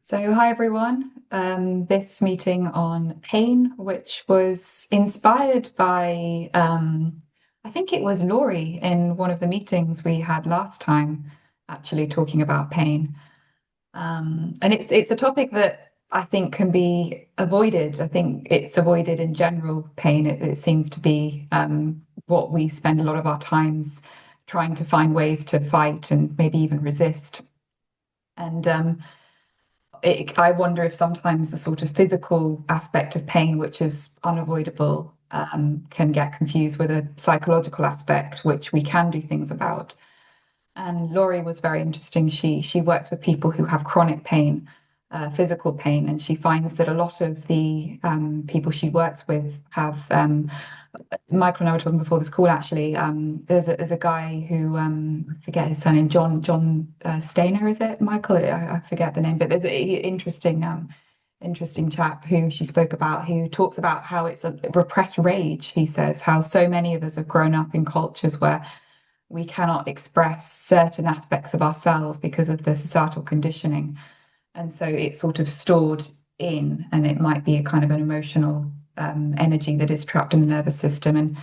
So, hi everyone. This meeting on pain, which was inspired by, I think it was Laurie in one of the meetings we had last time, actually talking about pain. And it's a topic that I think can be avoided. I think it's avoided in general, pain. It seems to be what we spend a lot of our times trying to find ways to fight and maybe even resist. And I wonder if sometimes the sort of physical aspect of pain, which is unavoidable, can get confused with a psychological aspect, which we can do things about. And Laurie was very interesting. She works with people who have chronic pain, physical pain, and she finds that a lot of the people she works with have Michael and I were talking before this call actually. There's a guy who I forget his surname, John Stainer, is it? Michael, I forget the name, but there's an interesting chap who she spoke about who talks about how it's a repressed rage. He says how so many of us have grown up in cultures where we cannot express certain aspects of ourselves because of the societal conditioning, and so it's sort of stored in, and it might be a kind of an emotional energy that is trapped in the nervous system. And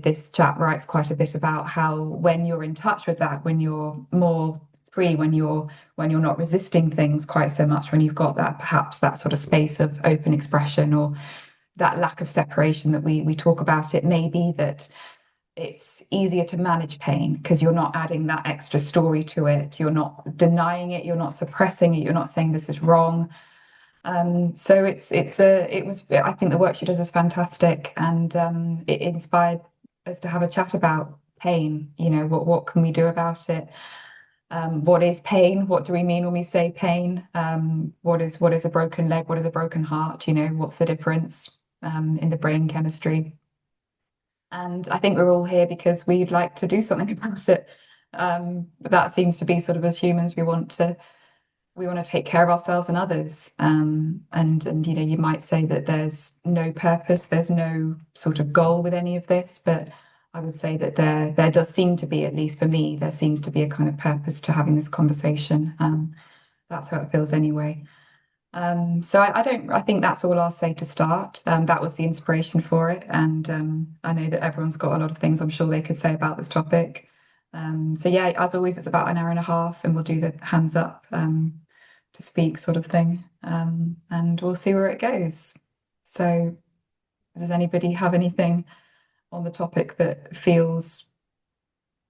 this chap writes quite a bit about how when you're in touch with that, when you're more free, when you're not resisting things quite so much, when you've got that perhaps that sort of space of open expression or that lack of separation that we talk about, it may be that it's easier to manage pain because you're not adding that extra story to it. You're not denying it. You're not suppressing it. You're not saying this is wrong. So it was. I think the work she does is fantastic, and it inspired us to have a chat about pain. What can we do about it? What is pain? What do we mean when we say pain? What is a broken leg? What is a broken heart? What's the difference in the brain chemistry? And I think we're all here because we'd like to do something about it. That seems to be sort of as humans, we want to take care of ourselves and others. And you might say that there's no purpose, there's no sort of goal with any of this, but I would say that there does seem to be, at least for me, there seems to be a kind of purpose to having this conversation. That's how it feels anyway. So I think that's all I'll say to start. That was the inspiration for it. And I know that everyone's got a lot of things I'm sure they could say about this topic. So yeah, as always, it's about an hour and a half and we'll do the hands up to speak sort of thing. And we'll see where it goes. So does anybody have anything on the topic that feels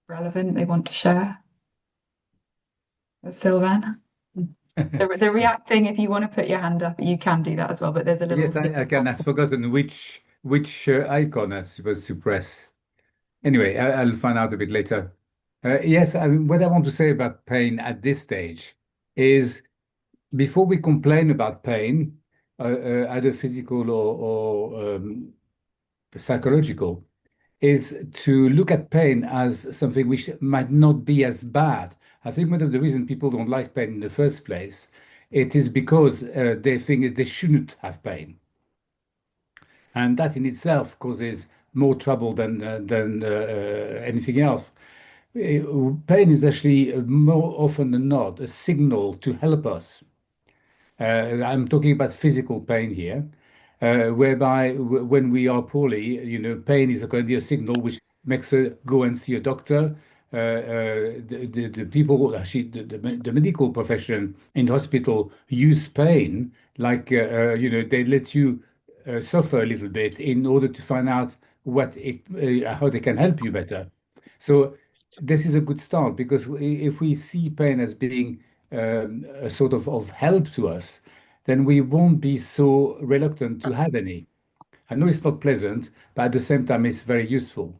relevant they want to share? Sylvan? The React thing, if you want to put your hand up, you can do that as well. But there's a Yes, I little can. box. I've forgotten which icon I'm supposed to press. Anyway, I'll find out a bit later. Yes, I mean, what I want to say about pain at this stage is before we complain about pain, either physical or psychological, is to look at pain as something which might not be as bad. I think one of the reasons people don't like pain in the first place, it is because they think that they shouldn't have pain. And that in itself causes more trouble than anything else. Pain is actually more often than not a signal to help us. I'm talking about physical pain here, whereby when we are poorly, pain is going to be a signal which makes us go and see a doctor. The people, actually, the medical profession in hospital use pain like, they let you suffer a little bit in order to find out how they can help you better. So this is a good start because if we see pain as being a sort of help to us, then we won't be so reluctant to have any. I know it's not pleasant, but at the same time, it's very useful.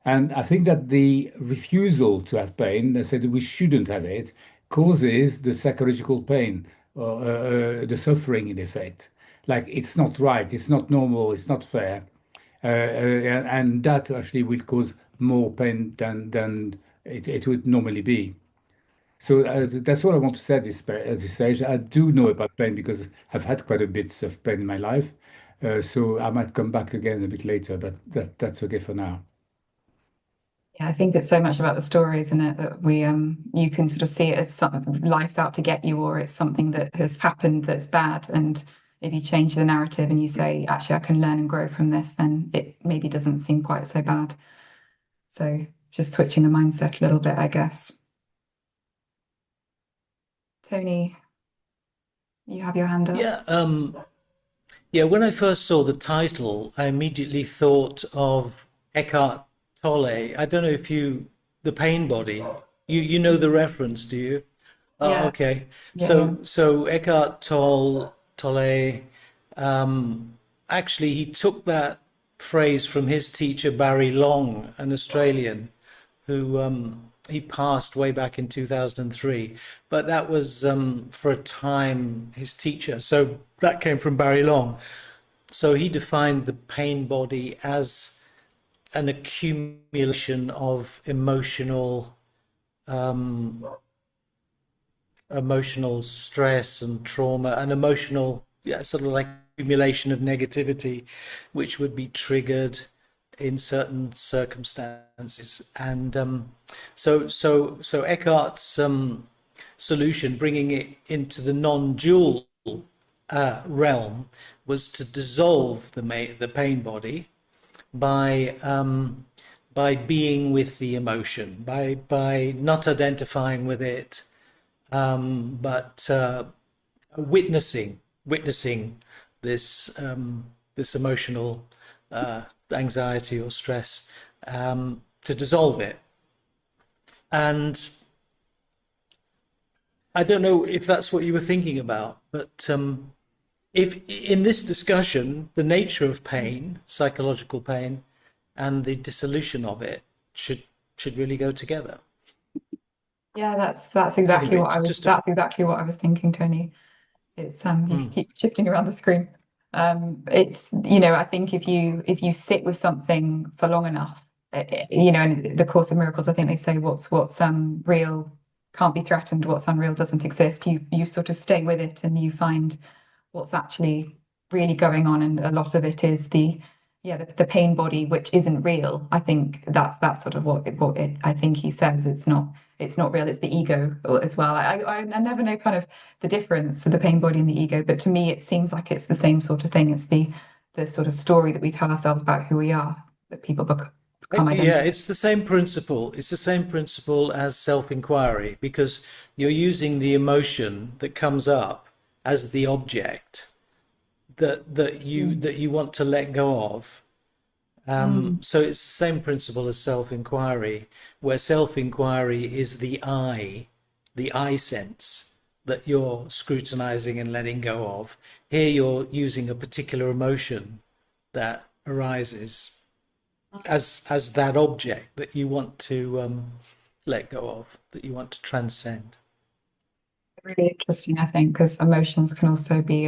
And I think that the refusal to have pain, they say that we shouldn't have it, causes the psychological pain, the suffering in effect. Like it's not right, it's not normal, it's not fair. And that actually will cause more pain than it would normally be. So that's all I want to say at this stage. I do know about pain because I've had quite a bit of pain in my life. So I might come back again a bit later, but that's okay for now. Yeah, I think it's so much about the story, isn't it? That we you can sort of see it as something life's out to get you, or it's something that has happened that's bad. And if you change the narrative and you say, actually, I can learn and grow from this, then it maybe doesn't seem quite so bad. So just switching the mindset a little bit, I guess. Tony, you have your hand up. Yeah, yeah. When I first saw the title, I immediately thought of Eckhart Tolle. I don't know if you, the pain body. You know the reference, do you? Oh, Yeah, okay. yeah, yeah. So Eckhart Tolle, actually he took that phrase from his teacher Barry Long, an Australian, who he passed way back in 2003. But that was for a time his teacher. So that came from Barry Long. So he defined the pain body as an accumulation of emotional stress and trauma and emotional, yeah, sort of like accumulation of negativity, which would be triggered in certain circumstances. And so Eckhart's solution, bringing it into the non-dual realm, was to dissolve the pain body by being with the emotion, by not identifying with it, but witnessing this emotional anxiety or stress, to dissolve it. And I don't know if that's what you were thinking about, but if in this discussion, the nature of pain, psychological pain, and the dissolution of it should really go together. Yeah, that's exactly Anyway, what I was just a that's exactly what I was thinking, Tony. It's you mm, keep shifting around the screen. It's I think if you sit with something for long enough, in the Course of Miracles, I think they say what's real can't be threatened, what's unreal doesn't exist. You sort of stay with it and you find what's actually really going on, and a lot of it is the pain body, which isn't real. I think that's sort of I think he says. It's not real. It's the ego as well. I never know kind of the difference of the pain body and the ego, but to me it seems like it's the same sort of thing. It's the sort of story that we tell ourselves about who we are, that people become yeah, identified. it's the same principle. It's the same principle as self-inquiry because you're using the emotion that comes up as the object Mm. that you want to let go of. Mm. So it's the same principle as self-inquiry, where self-inquiry is the I sense that you're scrutinizing and letting go of. Here you're using a particular emotion that arises as that object that you want to let go of, that you want to transcend. Really interesting, I think, because emotions can also be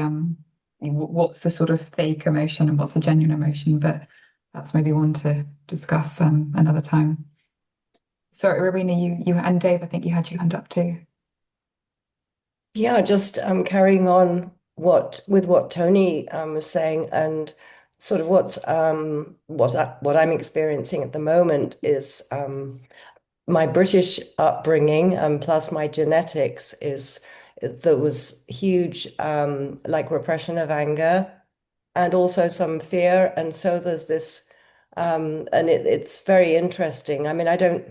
what's the sort of fake emotion and what's a genuine emotion, but that's maybe one to discuss another time. Sorry, Rowena, you and Dave, I think you had your hand up too. Yeah, just carrying on what Tony was saying, and sort of what I'm experiencing at the moment is my British upbringing, plus my genetics there was huge like repression of anger and also some fear. And so there's this, and it's very interesting. I mean, I don't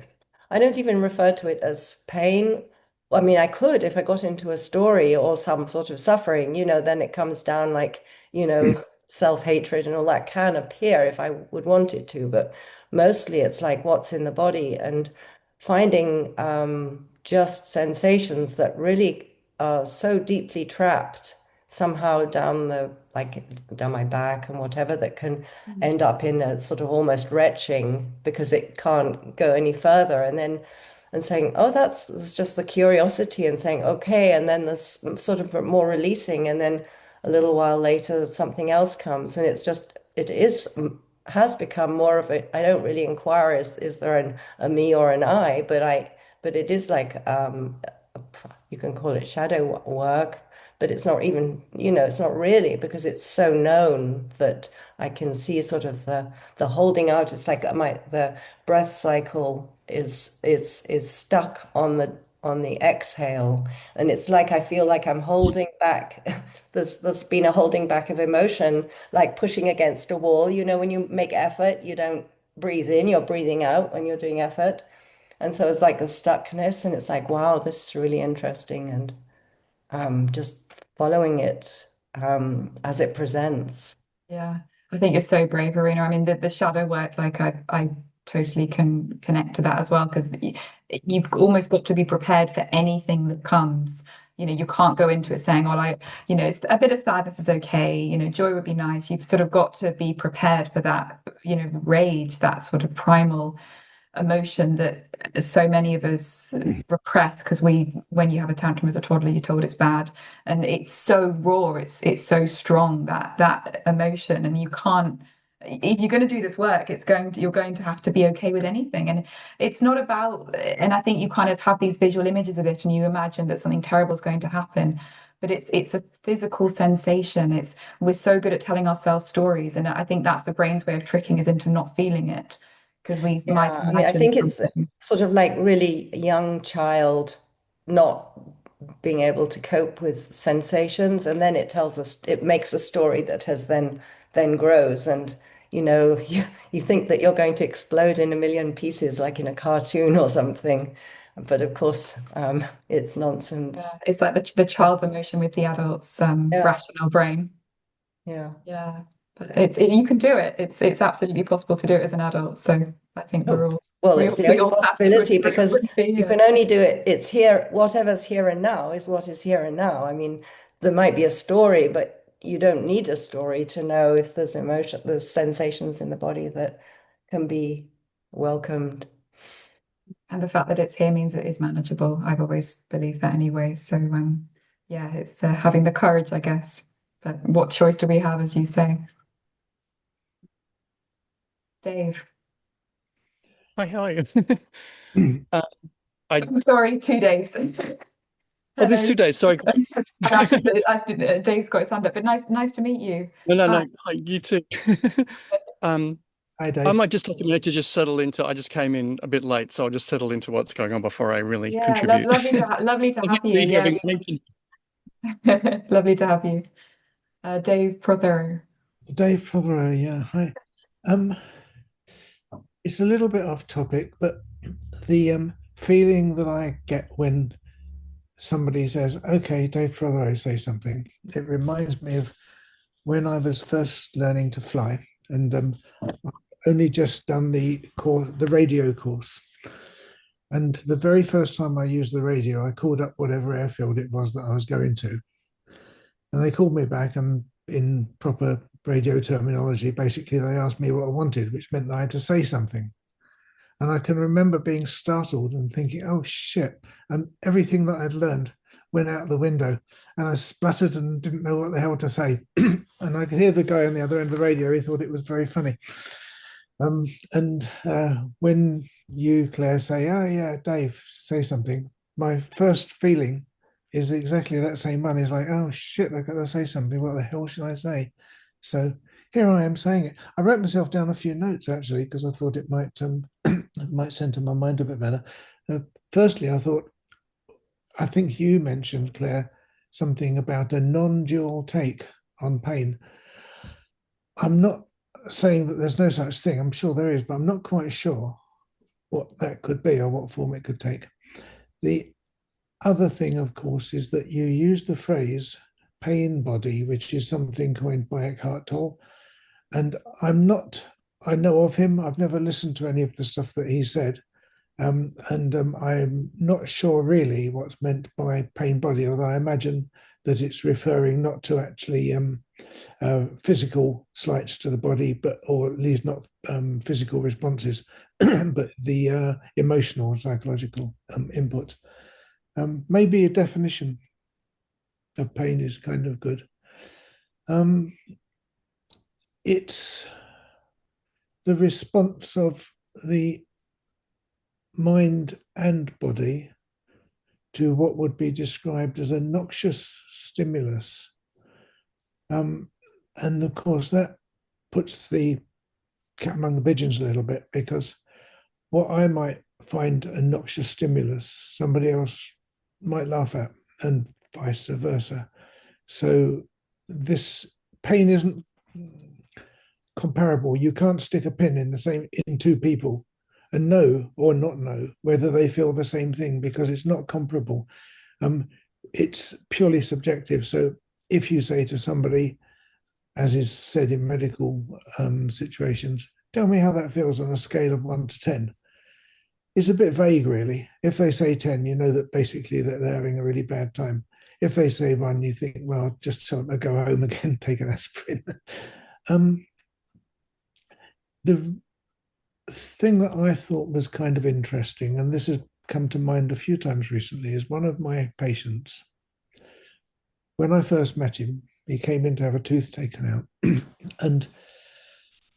even refer to it as pain. I mean, I could if I got into a story or some sort of suffering, then it comes down like, self-hatred and all that can appear if I would want it to. But mostly it's like what's in the body and finding just sensations that really are so deeply trapped somehow down my back and whatever that can Mm. end up in a sort of almost retching because it can't go any further, and saying, oh, that's just the curiosity, and saying okay, and then this sort of more releasing, and then a little while later something else comes, and it has become more of a, I don't really inquire, is there a me or an I, but it is like you can call it shadow work, but it's not even, it's not really, because it's so known that I can see sort of the holding out. It's like the breath cycle is stuck on the exhale, and it's like I feel like I'm holding back. There's been a holding back of emotion, like pushing against a wall. When you make effort, you don't breathe in, you're breathing out when you're doing effort. And so it's like the stuckness, and it's like, wow, this is really interesting, and just following it as it presents. Yeah, I think you're so brave, Arena. I mean, the shadow work, like I totally can connect to that as well, because you've almost got to be prepared for anything that comes. You can't go into it saying, "Oh, it's a bit of sadness is okay. Joy would be nice." You've sort of got to be prepared for that, rage, that sort of primal emotion that so many of us repress, because when you have a tantrum as a toddler, you're told it's bad, and it's so raw, it's so strong, that emotion, and you can't. If you're going to do this work, you're going to have to be okay with anything, and it's not about. And I think you kind of have these visual images of it, and you imagine that something terrible is going to happen, but it's a physical sensation. We're so good at telling ourselves stories, and I think that's the brain's way of tricking us into not feeling it, because we might Yeah, I mean, I imagine think it's something. sort of like really young child not being able to cope with sensations, and then it makes a story that has then grows, and you think that you're going to explode in a million pieces like in a cartoon or something, but of course, it's Yeah, nonsense. it's like the child's emotion with the adult's Yeah, rational brain. yeah. Yeah, but you can do it. It's absolutely possible to do it as an adult. So I think Oh, well, it's the we only all tap to a possibility, different because degree. you Yeah. can only do it. It's here. Whatever's here and now is what is here and now. I mean, there might be a story, but you don't need a story to know if there's sensations in the body that can be welcomed. And the fact that it's here means it is manageable. I've always believed that anyway. So yeah, it's having the courage, I guess. But what choice do we have, as you say, Dave? Hi, how are you? uh, I I'm sorry, two Daves. oh, this Hello. 2 days. Sorry. And Dave's got his hand up, but nice to meet you. No, no, Hi. no. Hi, you too. Um, Hi, I Dave. might just take a minute to just settle into. I just came in a bit late, so I'll just settle into what's going on before I really Yeah, contribute. lovely to Lovely have to you. meet you, Yeah, everyone. lovely to have you. Dave Prothero. Dave Prothero, yeah. Hi. Um, it's a little bit off topic, but the feeling that I get when somebody says, "Okay, Dave Prothero, say something," it reminds me of when I was first learning to fly, and I've only just done the radio course. And the very first time I used the radio, I called up whatever airfield it was that I was going to, and they called me back, and in proper radio terminology, basically they asked me what I wanted, which meant that I had to say something. And I can remember being startled and thinking, oh shit. And everything that I'd learned went out the window, and I spluttered and didn't know what the hell to say. And I could hear the guy on the other end of the radio, he thought it was very funny. And when you, Claire, say, "Oh yeah, Dave, say something," my first feeling is exactly that same one. It's like, oh shit, I've got to say something. What the hell should I say? So here I am saying it. I wrote myself down a few notes actually, because I thought it might it might center my mind a bit better. Firstly, I think you mentioned, Claire, something about a non-dual take on pain. I'm not saying that there's no such thing. I'm sure there is, but I'm not quite sure what that could be or what form it could take. The other thing, of course, is that you use the phrase pain body, which is something coined by Eckhart Tolle. And I know of him. I've never listened to any of the stuff that he said. And I'm not sure really what's meant by pain body, although I imagine that it's referring not to actually physical slights to the body, or at least not physical responses, but the emotional and psychological input. Maybe a definition of pain is kind of good. It's the response of the mind and body to what would be described as a noxious stimulus. And of course, that puts the cat among the pigeons a little bit, because what I might find a noxious stimulus, somebody else might laugh at, and vice versa. So this pain isn't comparable. You can't stick a pin in two people and know or not know whether they feel the same thing, because it's not comparable. It's purely subjective. So if you say to somebody, as is said in medical situations, tell me how that feels on a scale of 1 to 10. It's a bit vague, really. If they say 10, you know that basically that they're having a really bad time. If they say 1, you think, well, just tell them to go home again, take an aspirin. The thing that I thought was kind of interesting, and this has come to mind a few times recently, is one of my patients. When I first met him, he came in to have a tooth taken out, and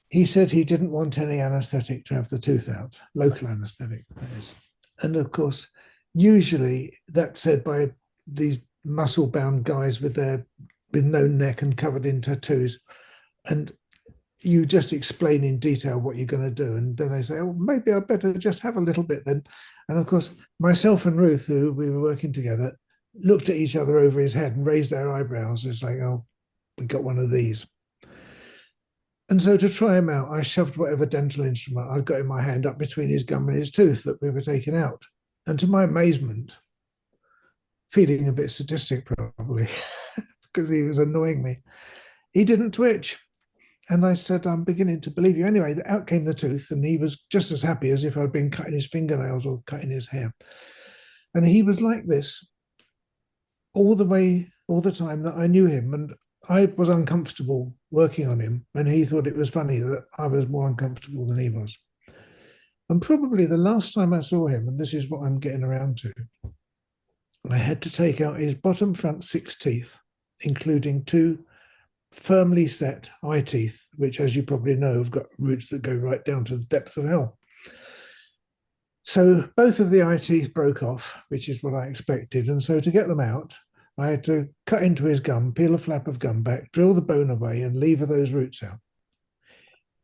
he said he didn't want any anesthetic to have the tooth out, local anesthetic, that is. And of course, usually that's said by these muscle-bound guys with no neck and covered in tattoos. And you just explain in detail what you're going to do. And then they say, oh, maybe I better just have a little bit then. And of course, myself and Ruth, who we were working together, looked at each other over his head and raised our eyebrows. It's like, oh, we got one of these. And so to try him out, I shoved whatever dental instrument I'd got in my hand up between his gum and his tooth that we were taking out. And to my amazement, feeling a bit sadistic probably, because he was annoying me, he didn't twitch. And I said, I'm beginning to believe you. Anyway, out came the tooth, and he was just as happy as if I'd been cutting his fingernails or cutting his hair. And he was like this all the time that I knew him. And I was uncomfortable working on him, and he thought it was funny that I was more uncomfortable than he was. And probably the last time I saw him, and this is what I'm getting around to, I had to take out his bottom front 6 teeth, including 2 firmly set eye teeth, which, as you probably know, have got roots that go right down to the depths of hell. So both of the eye teeth broke off, which is what I expected. And so to get them out, I had to cut into his gum, peel a flap of gum back, drill the bone away, and lever those roots out.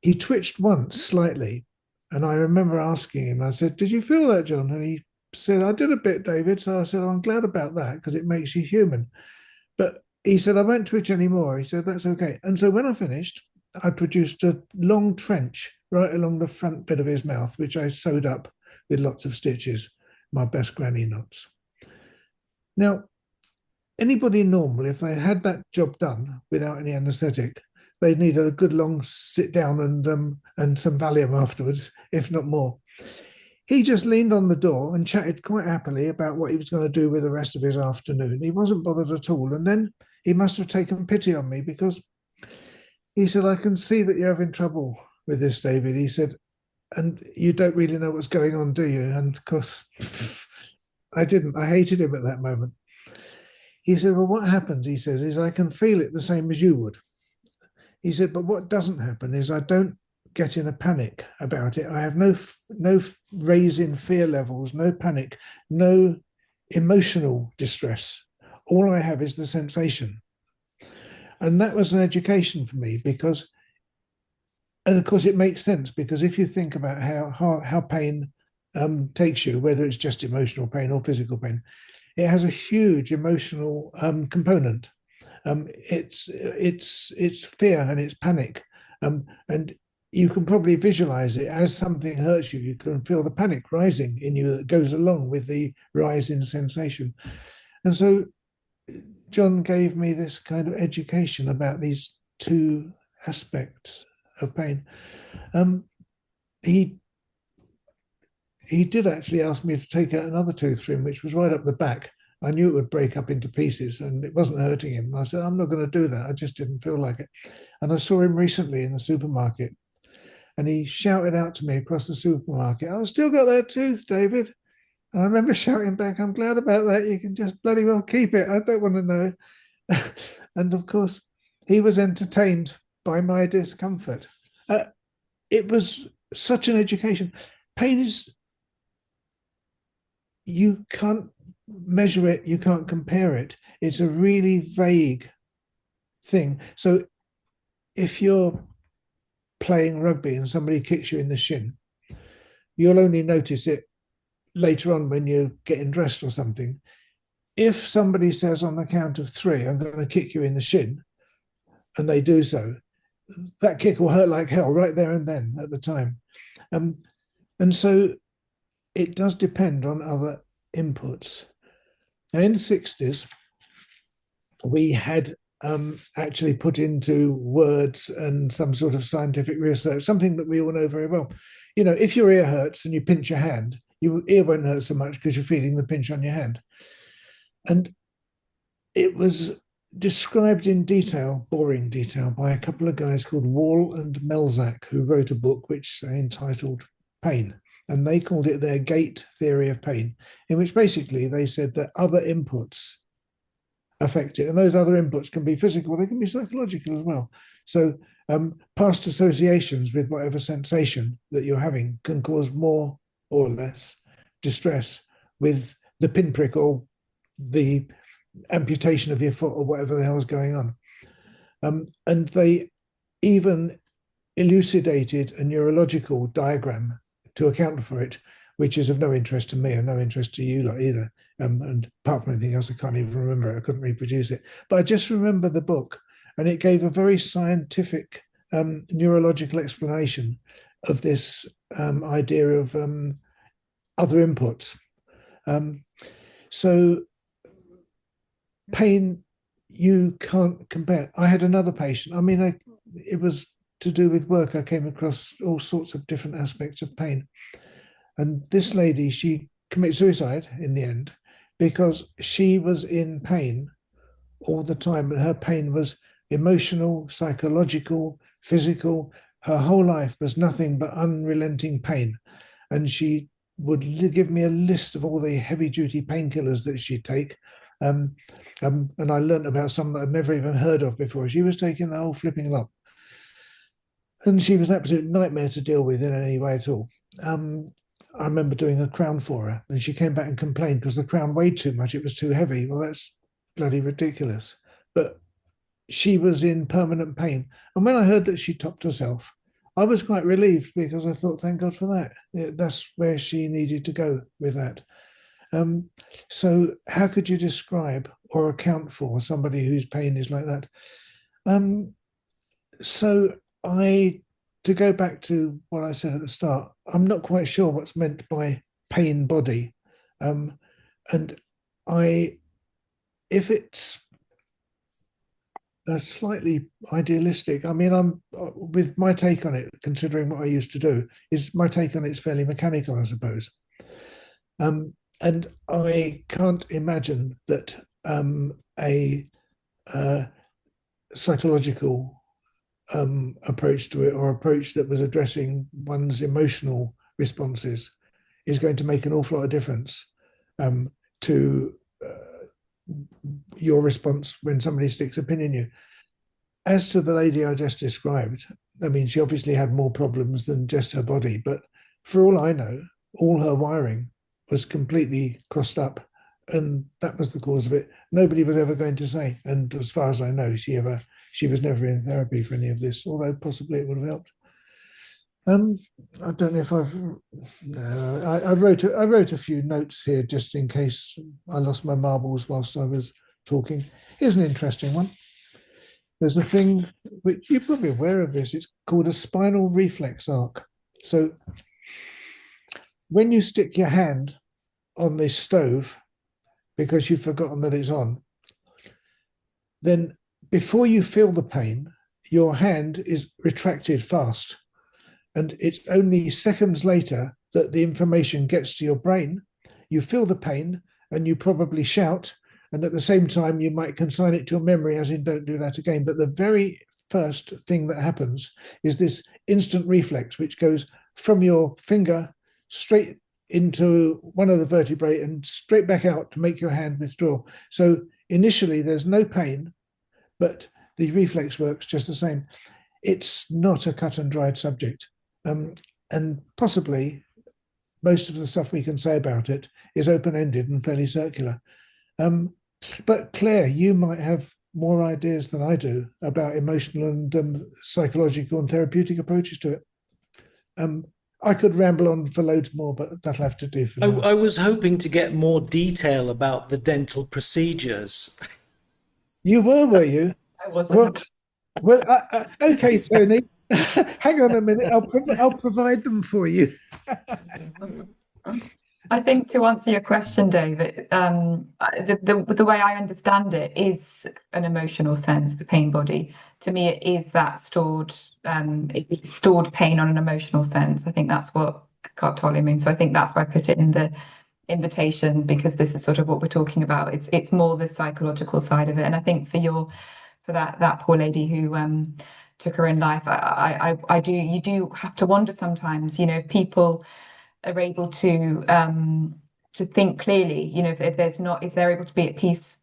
He twitched once slightly, and I remember asking him, I said, did you feel that, John? And he said, I did a bit, David. So I said, I'm glad about that, because it makes you human. But he said, I won't twitch anymore. He said, that's okay. And so when I finished, I produced a long trench right along the front bit of his mouth, which I sewed up with lots of stitches, my best granny knots. Now, anybody normal, if they had that job done without any anaesthetic, they'd need a good long sit down and some Valium afterwards, if not more. He just leaned on the door and chatted quite happily about what he was going to do with the rest of his afternoon. He wasn't bothered at all. And then he must have taken pity on me, because he said, I can see that you're having trouble with this, David. He said, and you don't really know what's going on, do you? And of course, I didn't. I hated him at that moment. He said, well, what happens, he says, is I can feel it the same as you would. He said, but what doesn't happen is I don't get in a panic about it. I have no raise in fear levels, no panic, no emotional distress. All I have is the sensation. And that was an education for me, because, and of course it makes sense, because if you think about how pain takes you, whether it's just emotional pain or physical pain, it has a huge emotional component. It's fear and it's panic, and you can probably visualize it as something hurts you. You can feel the panic rising in you that goes along with the rise in sensation. And so John gave me this kind of education about these 2 aspects of pain. He did actually ask me to take out another tooth for him, which was right up the back. I knew it would break up into pieces and it wasn't hurting him. And I said, I'm not going to do that. I just didn't feel like it. And I saw him recently in the supermarket, and he shouted out to me across the supermarket, I've still got that tooth, David. And I remember shouting back, I'm glad about that. You can just bloody well keep it. I don't want to know. And of course, he was entertained by my discomfort. It was such an education. Pain is, you can't measure it, you can't compare it. It's a really vague thing. So if you're playing rugby and somebody kicks you in the shin, you'll only notice it later on when you're getting dressed or something. If somebody says on the count of 3, I'm going to kick you in the shin, and they do so, that kick will hurt like hell right there and then at the time. And so it does depend on other inputs. Now, in the 60s, we had actually put into words and some sort of scientific research, something that we all know very well. You know, if your ear hurts and you pinch your hand, your ear won't hurt so much because you're feeling the pinch on your hand. And it was described in detail, boring detail, by a couple of guys called Wall and Melzack, who wrote a book which they entitled Pain. And they called it their gate theory of pain, in which basically they said that other inputs affect it. And those other inputs can be physical, they can be psychological as well. So past associations with whatever sensation that you're having can cause more or less distress with the pinprick or the amputation of your foot or whatever the hell is going on. And they even elucidated a neurological diagram to account for it, which is of no interest to me and no interest to you lot either. And apart from anything else, I can't even remember it. I couldn't reproduce it. But I just remember the book, and it gave a very scientific neurological explanation of this idea of other inputs. So pain, you can't compare. I had another patient. I mean, it was to do with work. I came across all sorts of different aspects of pain. And this lady, she committed suicide in the end because she was in pain all the time. And her pain was emotional, psychological, physical. Her whole life was nothing but unrelenting pain. And she would give me a list of all the heavy duty painkillers that she'd take. And I learned about some that I'd never even heard of before. She was taking the whole flipping lot. And she was an absolute nightmare to deal with in any way at all. I remember doing a crown for her, and she came back and complained because the crown weighed too much. It was too heavy. Well, that's bloody ridiculous. But she was in permanent pain. And when I heard that she topped herself, I was quite relieved because I thought, thank God for that. That's where she needed to go with that. So how could you describe or account for somebody whose pain is like that? So to go back to what I said at the start, I'm not quite sure what's meant by pain body. And if it's slightly idealistic, I mean, I'm with my take on it, considering what I used to do, is my take on it is fairly mechanical, I suppose. And I can't imagine that a psychological approach to it, or approach that was addressing one's emotional responses, is going to make an awful lot of difference to your response when somebody sticks a pin in you. As to the lady I just described, I mean, she obviously had more problems than just her body, but for all I know, all her wiring was completely crossed up, and that was the cause of it. Nobody was ever going to say, and as far as I know, she was never in therapy for any of this, although possibly it would have helped. I don't know if I wrote a few notes here just in case I lost my marbles whilst I was talking. Here's an interesting one. There's a thing which you're probably aware of this. It's called a spinal reflex arc. So when you stick your hand on the stove because you've forgotten that it's on, then before you feel the pain, your hand is retracted fast. And it's only seconds later that the information gets to your brain. You feel the pain and you probably shout. And at the same time, you might consign it to your memory, as in don't do that again. But the very first thing that happens is this instant reflex, which goes from your finger straight into one of the vertebrae and straight back out to make your hand withdraw. So initially, there's no pain, but the reflex works just the same. It's not a cut and dried subject. And possibly most of the stuff we can say about it is open-ended and fairly circular. But Claire, you might have more ideas than I do about emotional and psychological and therapeutic approaches to it. I could ramble on for loads more, but that'll have to do for now. I was hoping to get more detail about the dental procedures. You were you? I wasn't. Well, okay, Tony. Hang on a minute. I'll provide them for you. I think to answer your question, David, the way I understand it is an emotional sense, the pain body. To me, it is that it's stored pain on an emotional sense. I think that's what Eckhart Tolle means. So I think that's why I put it in the invitation, because this is sort of what we're talking about. It's more the psychological side of it. And I think for that poor lady who took her own life, you do have to wonder sometimes, if people are able to think clearly, if they're able to be at peace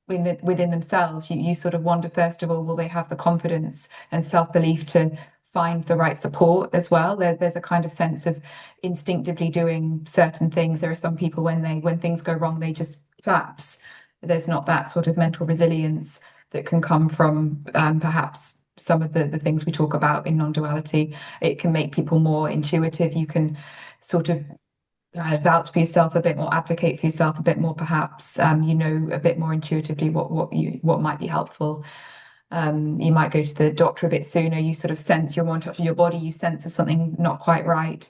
within themselves, you sort of wonder, first of all, will they have the confidence and self-belief to find the right support as well? There's a kind of sense of instinctively doing certain things. There are some people when things go wrong, they just collapse. There's not that sort of mental resilience that can come from perhaps some of the things we talk about in non-duality. It can make people more intuitive. You can sort of vouch for yourself a bit more, advocate for yourself a bit more, perhaps. A bit more intuitively what might be helpful. You might go to the doctor a bit sooner. You sort of sense, you're more in touch with your body. You sense there's something not quite right.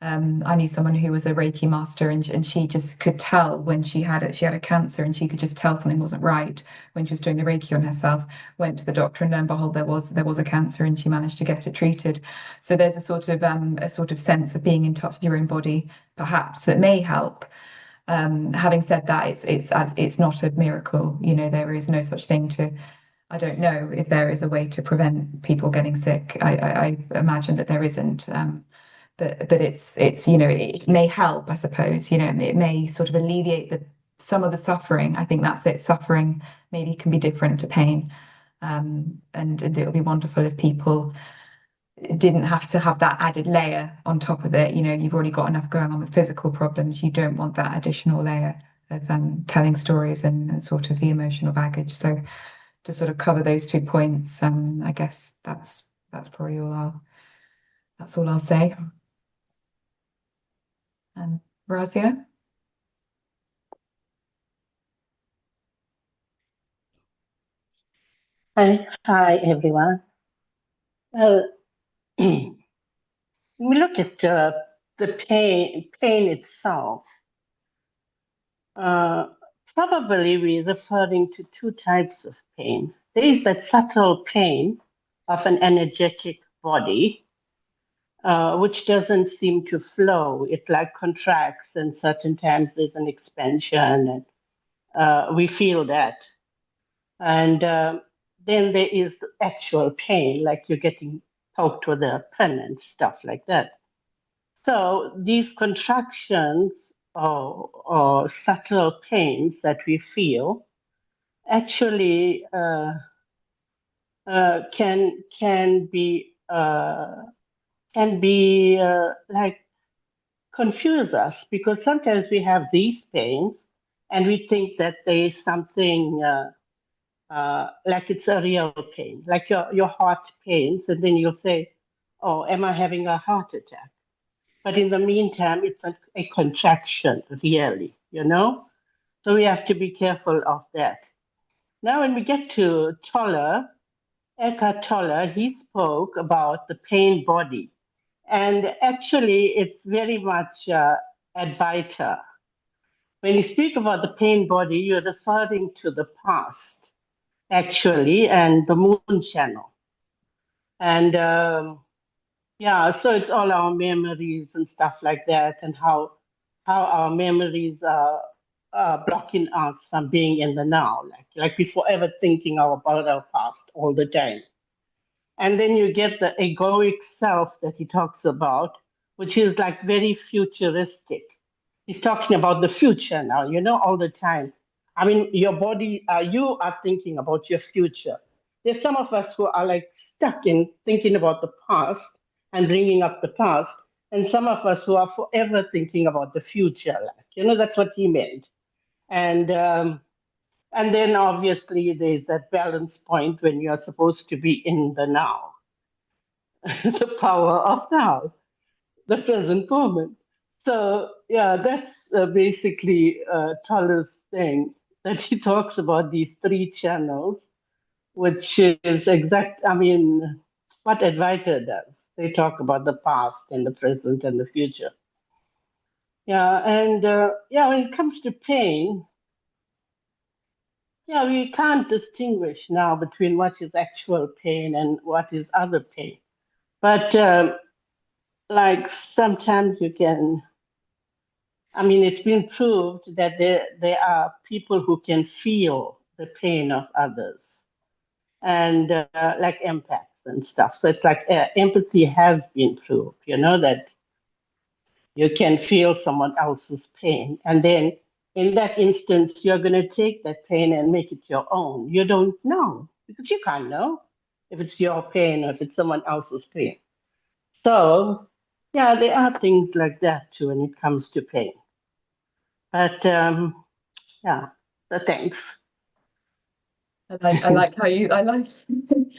I knew someone who was a Reiki master, and she just could tell when she had a cancer, and she could just tell something wasn't right when she was doing the Reiki on herself. Went to the doctor, and lo and behold, there was a cancer, and she managed to get it treated. So there's a sort of sense of being in touch with your own body, perhaps, that may help. Having said that, it's not a miracle. There is no such thing to. I don't know if there is a way to prevent people getting sick. I imagine that there isn't. But it's it may help, I suppose. It may sort of alleviate some of the suffering. I think that's it. Suffering maybe can be different to pain, and it would be wonderful if people didn't have to have that added layer on top of it. You've already got enough going on with physical problems. You don't want that additional layer of telling stories and sort of the emotional baggage. So to sort of cover those 2 points, I guess that's probably that's all I'll say. Razia? Hi everyone. Well, when we look at the pain itself, probably we're referring to two types of pain. There is that subtle pain of an energetic body, which doesn't seem to flow. It like contracts, and certain times there's an expansion, and we feel that. And then there is actual pain, like you're getting poked with a pen and stuff like that. So these contractions or subtle pains that we feel actually can be like confuse us, because sometimes we have these pains and we think that there is something like it's a real pain, like your heart pains, and then you'll say, "Oh, am I having a heart attack?" But in the meantime, it's a contraction, really, So we have to be careful of that. Now, when we get to Tolle, Eckhart Tolle, he spoke about the pain body. And actually, it's very much Advaita. When you speak about the pain body, you're referring to the past, actually, and the moon channel. And so it's all our memories and stuff like that, and how our memories are blocking us from being in the now, like we're forever thinking about our past all the time. And then you get the egoic self that he talks about, which is like very futuristic. He's talking about the future now, all the time. I mean, your body, you are thinking about your future. There's some of us who are like stuck in thinking about the past and bringing up the past. and some of us who are forever thinking about the future. Like, that's what he meant. And then obviously there's that balance point when you're supposed to be in the now, the power of now, the present moment. So yeah, that's basically Toller's thing, that he talks about these three channels, which is I mean, what Advaita does. They talk about the past and the present and the future. Yeah, and yeah, when it comes to pain, yeah, we can't distinguish now between what is actual pain and what is other pain. But like sometimes you can, I mean, it's been proved that there are people who can feel the pain of others, and like empaths and stuff. So it's like empathy has been proved, that you can feel someone else's pain. And then in that instance, you're going to take that pain and make it your own. You don't know, because you can't know if it's your pain or if it's someone else's pain. So, yeah, there are things like that too when it comes to pain. But yeah, so thanks. I like how you I like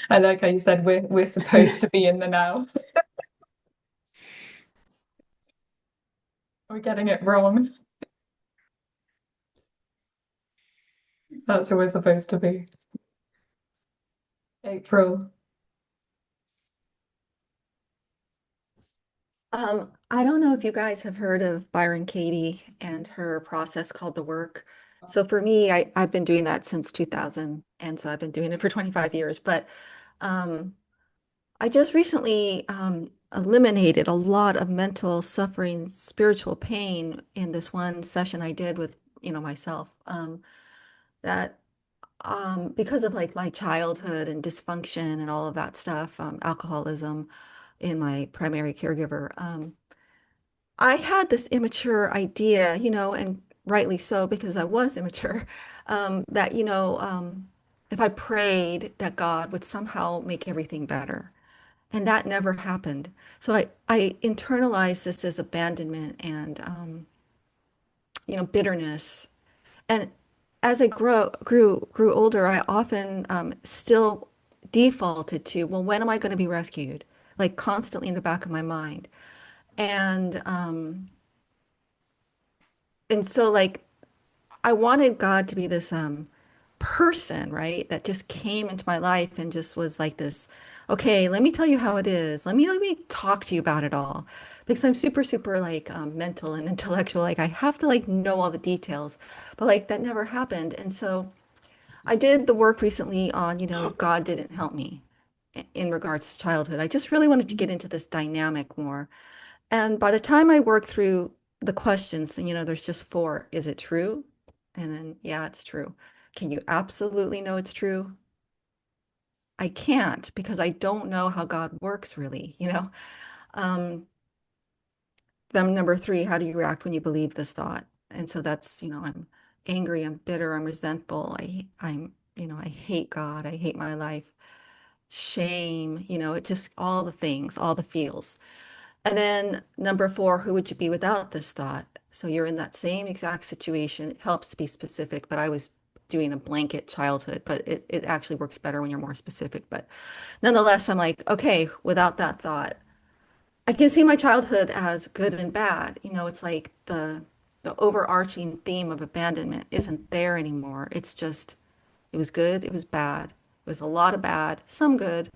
I like how you said we're supposed to be in the now. We're getting it wrong. That's who we're supposed to be. April. I don't know if you guys have heard of Byron Katie and her process called the work. So for me, I've been doing that since 2000, and so I've been doing it for 25 years. But um, I just recently eliminated a lot of mental suffering, spiritual pain in this one session I did with, myself. That because of like my childhood and dysfunction and all of that stuff, alcoholism in my primary caregiver. I had this immature idea, and rightly so because I was immature, that, if I prayed that God would somehow make everything better. And that never happened. So I internalized this as abandonment and, bitterness. And as I grew older, I often still defaulted to, well, when am I going to be rescued? Like constantly in the back of my mind. And so like I wanted God to be this person, right? That just came into my life and just was like this, okay, let me tell you how it is. Let me talk to you about it all. Because I'm super, super like mental and intellectual. Like I have to like know all the details. But like that never happened. And so I did the work recently on, God didn't help me in regards to childhood. I just really wanted to get into this dynamic more. And by the time I worked through the questions, and there's just four. Is it true? And then, yeah, it's true. Can you absolutely know it's true? I can't because I don't know how God works really. Um, then number three, how do you react when you believe this thought? And so that's, I'm angry, I'm bitter, I'm resentful. I hate God, I hate my life. Shame, it just all the things, all the feels. And then number four, who would you be without this thought? So you're in that same exact situation. It helps to be specific, but I was doing a blanket childhood, but it actually works better when you're more specific. But nonetheless, I'm like, okay, without that thought, I can see my childhood as good and bad. It's like the overarching theme of abandonment isn't there anymore. It's just it was good, it was bad. It was a lot of bad, some good,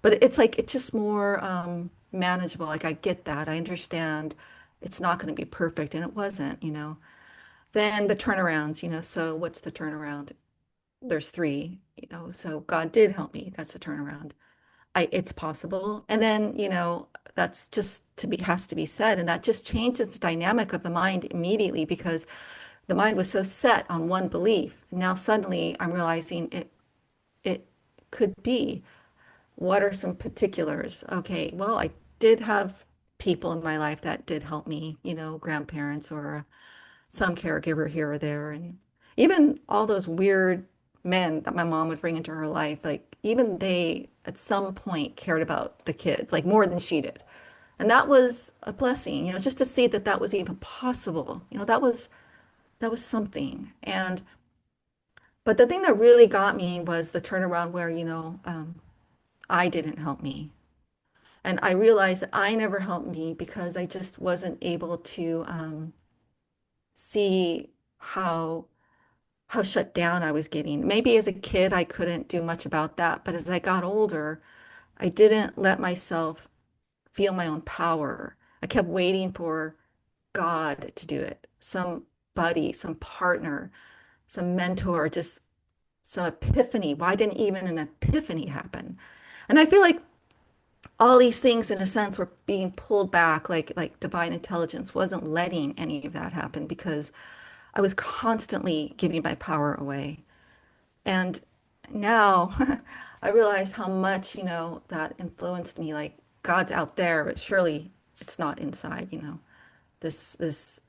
but it's like it's just more manageable. Like I get that. I understand it's not going to be perfect, and it wasn't. Then the turnarounds. So what's the turnaround? There's three. So God did help me. That's the turnaround. It's possible. And then, that's just has to be said. And that just changes the dynamic of the mind immediately because the mind was so set on one belief. Now suddenly I'm realizing it could be. What are some particulars? Okay, well, I did have people in my life that did help me, grandparents or some caregiver here or there. And even all those weird men that my mom would bring into her life, like even they at some point cared about the kids, like more than she did. And that was a blessing, just to see that that was even possible. That was something. And but the thing that really got me was the turnaround where, I didn't help me. And I realized that I never helped me because I just wasn't able to see how shut down I was getting. Maybe as a kid, I couldn't do much about that. But as I got older, I didn't let myself feel my own power. I kept waiting for God to do it, some buddy, some partner, some mentor, just some epiphany. Why didn't even an epiphany happen? And I feel like all these things, in a sense, were being pulled back, like divine intelligence wasn't letting any of that happen because I was constantly giving my power away. And now I realize how much, that influenced me. Like God's out there, but surely it's not inside, this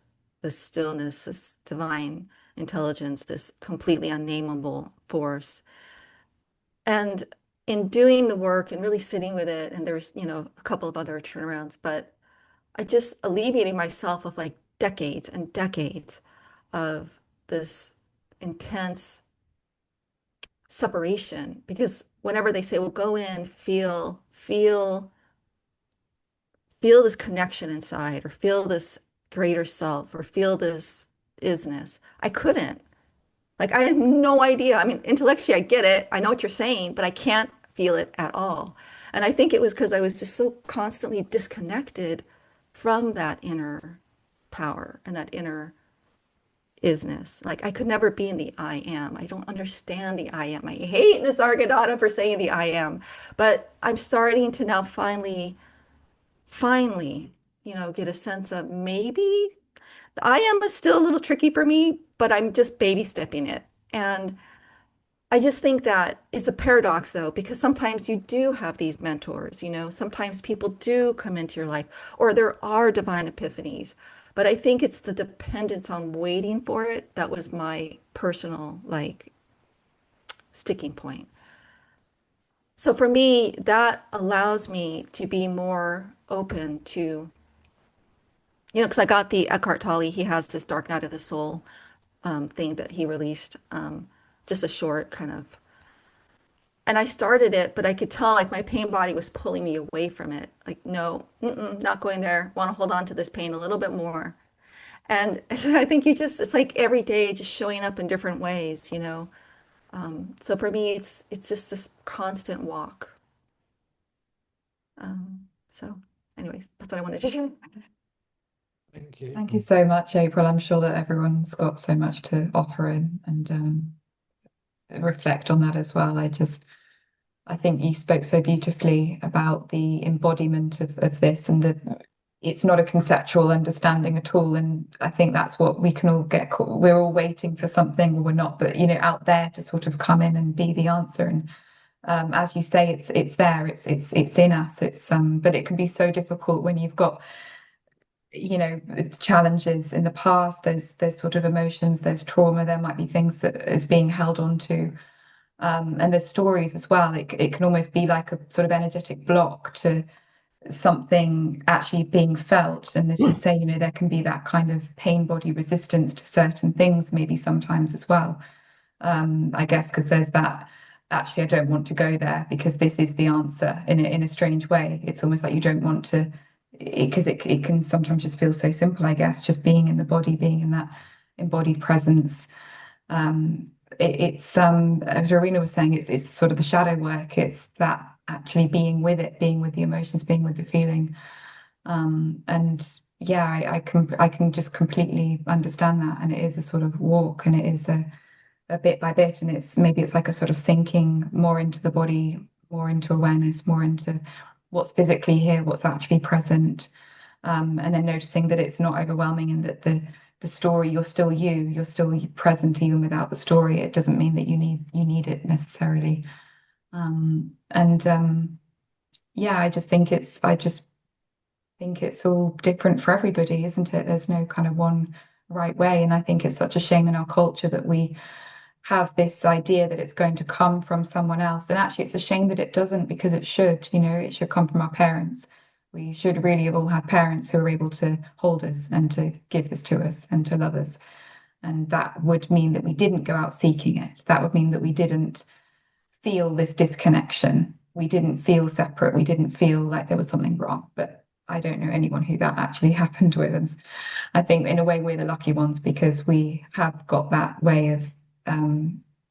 stillness, this divine intelligence, this completely unnameable force. And in doing the work and really sitting with it, and there's, a couple of other turnarounds, but I just alleviated myself of like decades and decades of this intense separation. Because whenever they say, well, go in, feel this connection inside, or feel this greater self, or feel this isness, I couldn't. Like I had no idea. I mean, intellectually, I get it. I know what you're saying, but I can't feel it at all. And I think it was because I was just so constantly disconnected from that inner power and that inner isness. Like I could never be in the I am. I don't understand the I am. I hate Nisargadatta for saying the I am, but I'm starting to now finally, get a sense of maybe the I am is still a little tricky for me, but I'm just baby stepping it. And I just think that it's a paradox though, because sometimes you do have these mentors, sometimes people do come into your life, or there are divine epiphanies. But I think it's the dependence on waiting for it that was my personal, like, sticking point. So for me, that allows me to be more open to, because I got the Eckhart Tolle, he has this Dark Night of the Soul thing that he released, just a short kind of, and I started it, but I could tell like my pain body was pulling me away from it. Like, no, not going there. Want to hold on to this pain a little bit more. And I think it's like every day just showing up in different ways. So for me, it's just this constant walk. So anyways, that's what I wanted to share. Thank you. Thank you so much, April. I'm sure that everyone's got so much to offer in and reflect on that as well. I think you spoke so beautifully about the embodiment of this and it's not a conceptual understanding at all. And I think that's what we can all get caught. We're all waiting for something or we're not, but out there to sort of come in and be the answer. And as you say, it's there, it's in us. But it can be so difficult when you've got challenges in the past. There's sort of emotions, there's trauma, there might be things that is being held on to. And there's stories as well. It can almost be like a sort of energetic block to something actually being felt. And as you say, there can be that kind of pain body resistance to certain things, maybe sometimes as well. I guess because there's that, actually, I don't want to go there because this is the answer in a strange way. It's almost like you don't want to, because it can sometimes just feel so simple, I guess, just being in the body, being in that embodied presence. It's as Rowena was saying, it's sort of the shadow work. It's that actually being with it, being with the emotions, being with the feeling. And yeah, I can just completely understand that. And it is a sort of walk, and it is a bit by bit, and it's like a sort of sinking more into the body, more into awareness, more into what's physically here, what's actually present, and then noticing that it's not overwhelming and that the story, you're still present even without the story. It doesn't mean that you need it necessarily. Yeah, I just think it's all different for everybody, isn't it? There's no kind of one right way. And I think it's such a shame in our culture that we have this idea that it's going to come from someone else. And actually, it's a shame that it doesn't, because it should come from our parents. We should really have all had parents who were able to hold us and to give this to us and to love us. And that would mean that we didn't go out seeking it. That would mean that we didn't feel this disconnection. We didn't feel separate. We didn't feel like there was something wrong. But I don't know anyone who that actually happened with. And I think in a way we're the lucky ones because we have got that way of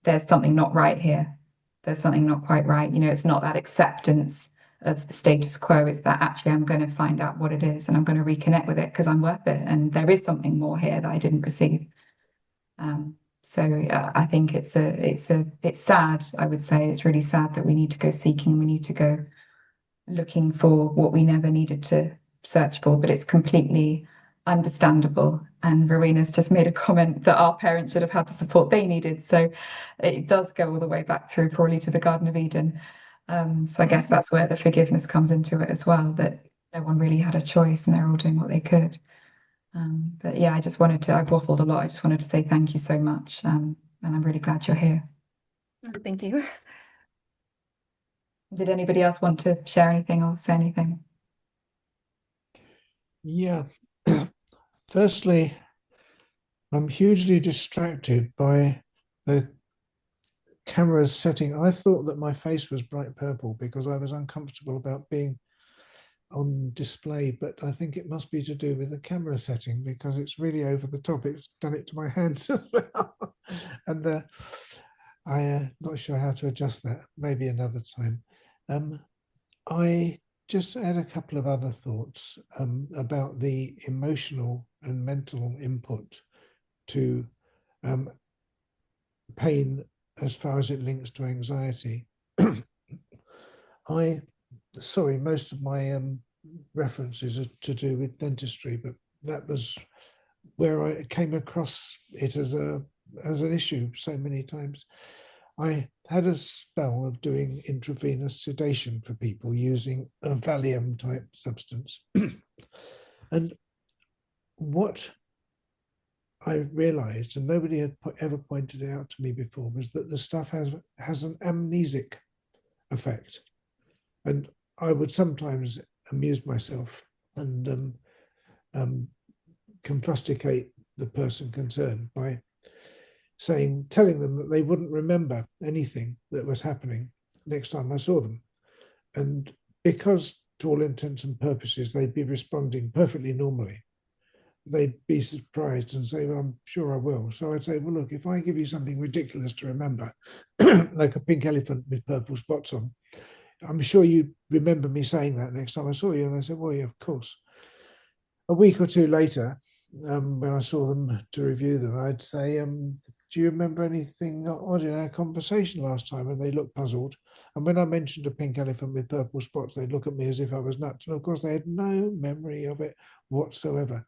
there's something not right here. There's something not quite right. You know, it's not that acceptance of the status quo. It's that actually I'm going to find out what it is and I'm going to reconnect with it because I'm worth it. And there is something more here that I didn't receive. So I think it's sad. I would say it's really sad that we need to go seeking and we need to go looking for what we never needed to search for, but it's completely understandable. And Rowena's just made a comment that our parents should have had the support they needed. So it does go all the way back through probably to the Garden of Eden. So I guess that's where the forgiveness comes into it as well, that no one really had a choice and they're all doing what they could. But yeah, I've waffled a lot. I just wanted to say thank you so much. And I'm really glad you're here. Thank you. Did anybody else want to share anything or say anything? Yeah. Firstly, I'm hugely distracted by the camera's setting. I thought that my face was bright purple because I was uncomfortable about being on display, but I think it must be to do with the camera setting because it's really over the top. It's done it to my hands as well. And I'm not sure how to adjust that, maybe another time. I just had a couple of other thoughts about the emotional and mental input to pain as far as it links to anxiety. Sorry, most of my references are to do with dentistry, but that was where I came across it as an issue so many times. I had a spell of doing intravenous sedation for people using a Valium type substance. And what I realized, and nobody had ever pointed it out to me before, was that the stuff has an amnesic effect. And I would sometimes amuse myself and confusticate the person concerned by telling them that they wouldn't remember anything that was happening next time I saw them. And because to all intents and purposes, they'd be responding perfectly normally, they'd be surprised and say, well, I'm sure I will. So I'd say, well, look, if I give you something ridiculous to remember, like a pink elephant with purple spots on, I'm sure you remember me saying that next time I saw you. And they said, well, yeah, of course. A week or two later, when I saw them to review them, I'd say, do you remember anything odd in our conversation last time? And they looked puzzled. And when I mentioned a pink elephant with purple spots, they'd look at me as if I was nuts. And of course, they had no memory of it whatsoever.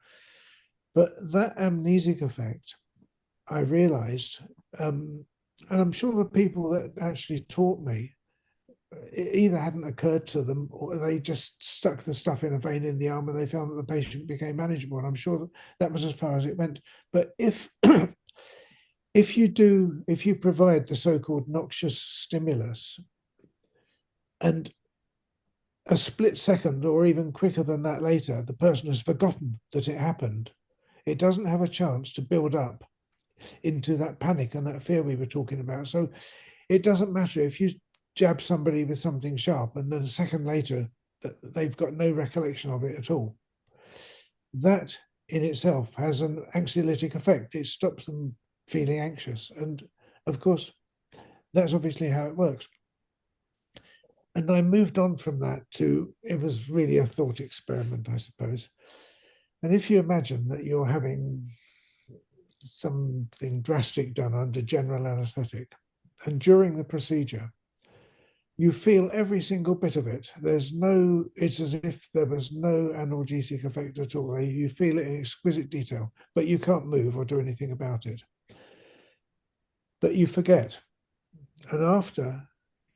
But that amnesic effect, I realized, and I'm sure the people that actually taught me, it either hadn't occurred to them or they just stuck the stuff in a vein in the arm and they found that the patient became manageable. And I'm sure that was as far as it went. But if you provide the so-called noxious stimulus and a split second or even quicker than that later, the person has forgotten that it happened, it doesn't have a chance to build up into that panic and that fear we were talking about. So it doesn't matter if you jab somebody with something sharp and then a second later that they've got no recollection of it at all. That in itself has an anxiolytic effect. It stops them feeling anxious. And of course, that's obviously how it works. And I moved on from that to, it was really a thought experiment, I suppose. And if you imagine that you're having something drastic done under general anesthetic, and during the procedure, you feel every single bit of it. It's as if there was no analgesic effect at all. You feel it in exquisite detail, but you can't move or do anything about it. But you forget. And after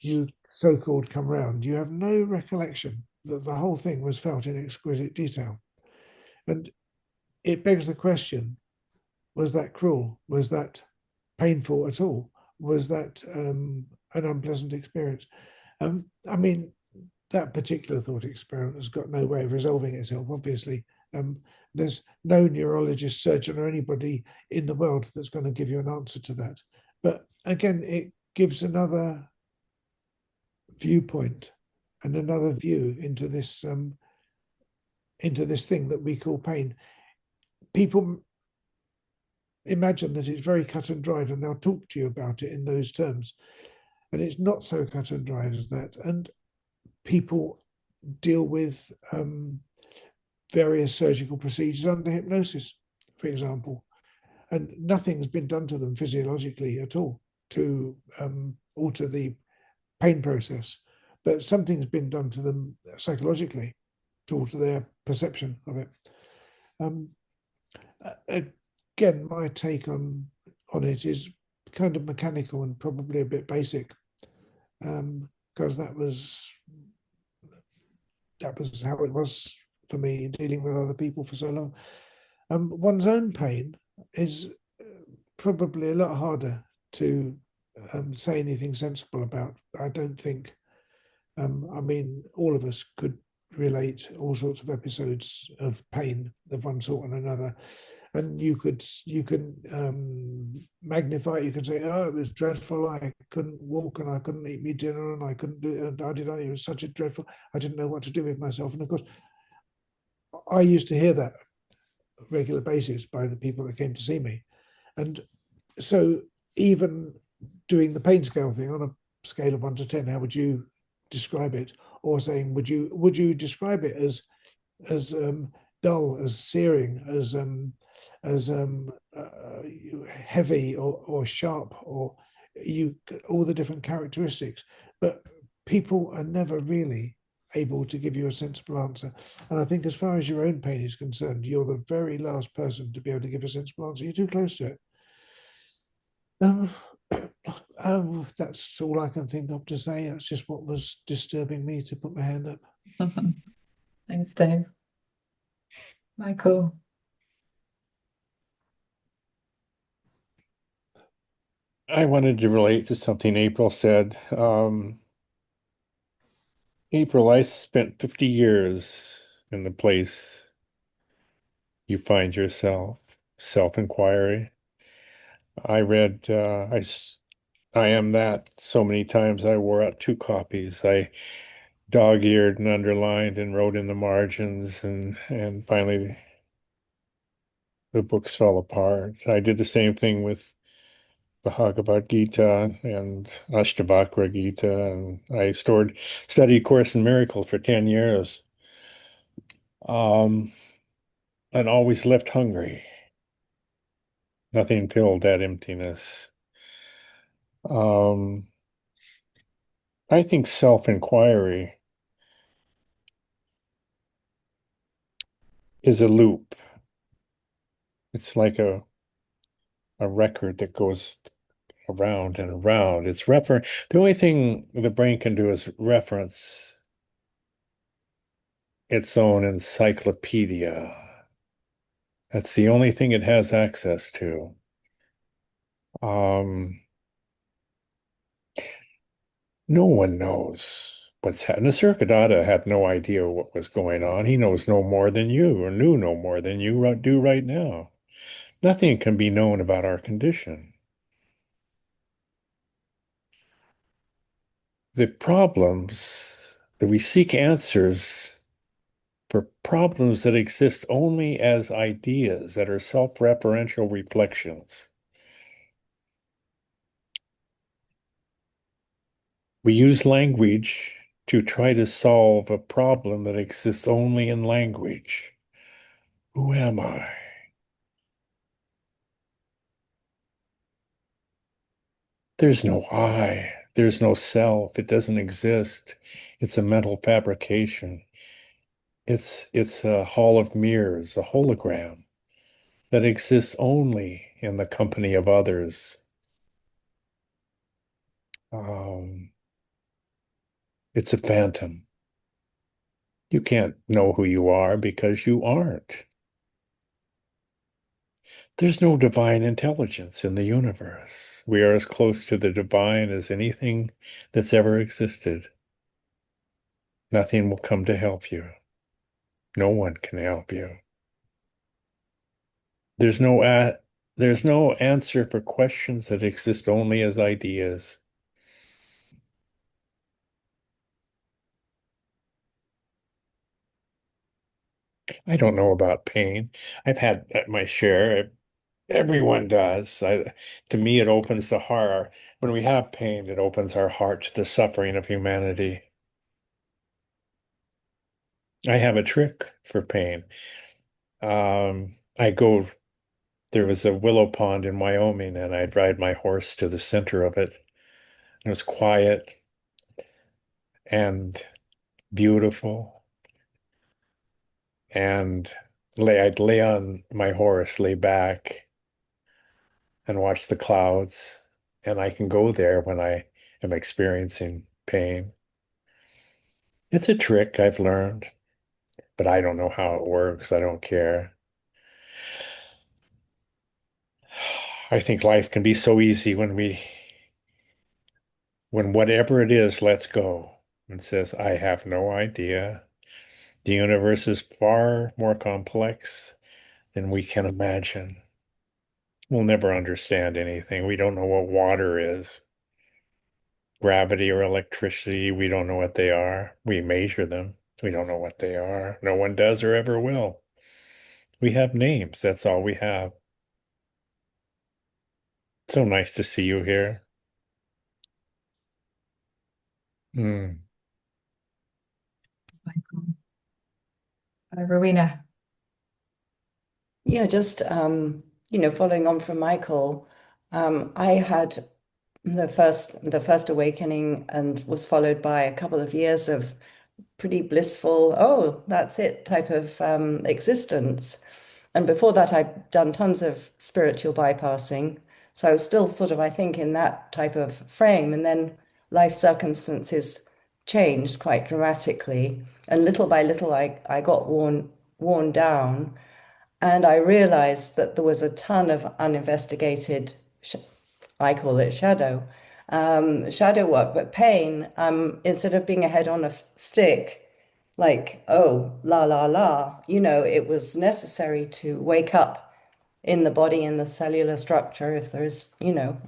you so-called come round, you have no recollection that the whole thing was felt in exquisite detail. And it begs the question, was that cruel? Was that painful at all? Was that an unpleasant experience? I mean, that particular thought experiment has got no way of resolving itself, obviously. There's no neurologist, surgeon, or anybody in the world that's going to give you an answer to that. But again, it gives another viewpoint and another view into this thing that we call pain. People imagine that it's very cut and dried, and they'll talk to you about it in those terms. And it's not so cut and dried as that. And people deal with various surgical procedures under hypnosis, for example, and nothing's been done to them physiologically at all to alter the pain process, but something's been done to them psychologically to alter their perception of it. Again, my take on it is kind of mechanical and probably a bit basic, because that was how it was for me dealing with other people for so long. One's own pain is probably a lot harder to say anything sensible about. I don't think. I mean, all of us could relate all sorts of episodes of pain of one sort and another, and you can magnify it. You can say, "Oh, it was dreadful. I couldn't walk, and I couldn't eat my dinner, and I couldn't do it. And I did. It was such a dreadful. I didn't know what to do with myself." And of course, I used to hear that on a regular basis by the people that came to see me, and so even doing the pain scale thing on a scale of 1 to 10, how would you describe it? Or saying, would you describe it as dull, as searing, as heavy or sharp, or all the different characteristics? But people are never really able to give you a sensible answer. And I think as far as your own pain is concerned, you're the very last person to be able to give a sensible answer. You're too close to it. That's all I can think of to say. That's just what was disturbing me to put my hand up. Thanks, Dave. Michael. I wanted to relate to something April said. April, I spent 50 years in the place you find yourself, self-inquiry. I read, I am that so many times I wore out 2 copies. I dog-eared and underlined and wrote in the margins, and finally the books fell apart. I did the same thing with the Bhagavad Gita and Ashtavakra Gita, and I studied Course in Miracles for 10 years, and always left hungry. Nothing filled that emptiness. I think self-inquiry is a loop. It's like a record that goes around and around. The only thing the brain can do is reference its own encyclopedia. That's the only thing it has access to. No one knows what's happening. Nisargadatta had no idea what was going on. He knows no more than you, or knew no more than you do right now. Nothing can be known about our condition. The problems that we seek answers for problems that exist only as ideas that are self-referential reflections. We use language to try to solve a problem that exists only in language. Who am I? There's no I. There's no self. It doesn't exist. It's a mental fabrication. It's a hall of mirrors, a hologram that exists only in the company of others. It's a phantom. You can't know who you are because you aren't. There's no divine intelligence in the universe. We are as close to the divine as anything that's ever existed. Nothing will come to help you. No one can help you. There's no there's no answer for questions that exist only as ideas. I don't know about pain. I've had my share. Everyone does. To me, it opens the heart. When we have pain, it opens our heart to the suffering of humanity. I have a trick for pain. I go, there was a willow pond in Wyoming, and I'd ride my horse to the center of it. It was quiet and beautiful. And I'd lay on my horse, lay back, and watch the clouds. And I can go there when I am experiencing pain. It's a trick I've learned, but I don't know how it works. I don't care. I think life can be so easy when whatever it is lets go and says, I have no idea. The universe is far more complex than we can imagine. We'll never understand anything. We don't know what water is. Gravity or electricity, we don't know what they are. We measure them. We don't know what they are. No one does or ever will. We have names. That's all we have. So nice to see you here. Mm. Rowena. Yeah, just following on from Michael, I had the first awakening and was followed by a couple of years of pretty blissful, oh, that's it type of existence. And before that, I'd done tons of spiritual bypassing. So I was still sort of, I think, in that type of frame. And then life circumstances changed quite dramatically. And little by little, I got worn down. And I realized that there was a ton of uninvestigated, I call it shadow work, but pain, instead of being a head on a stick, like, oh, la, la, la, it was necessary to wake up in the body and the cellular structure, if there is,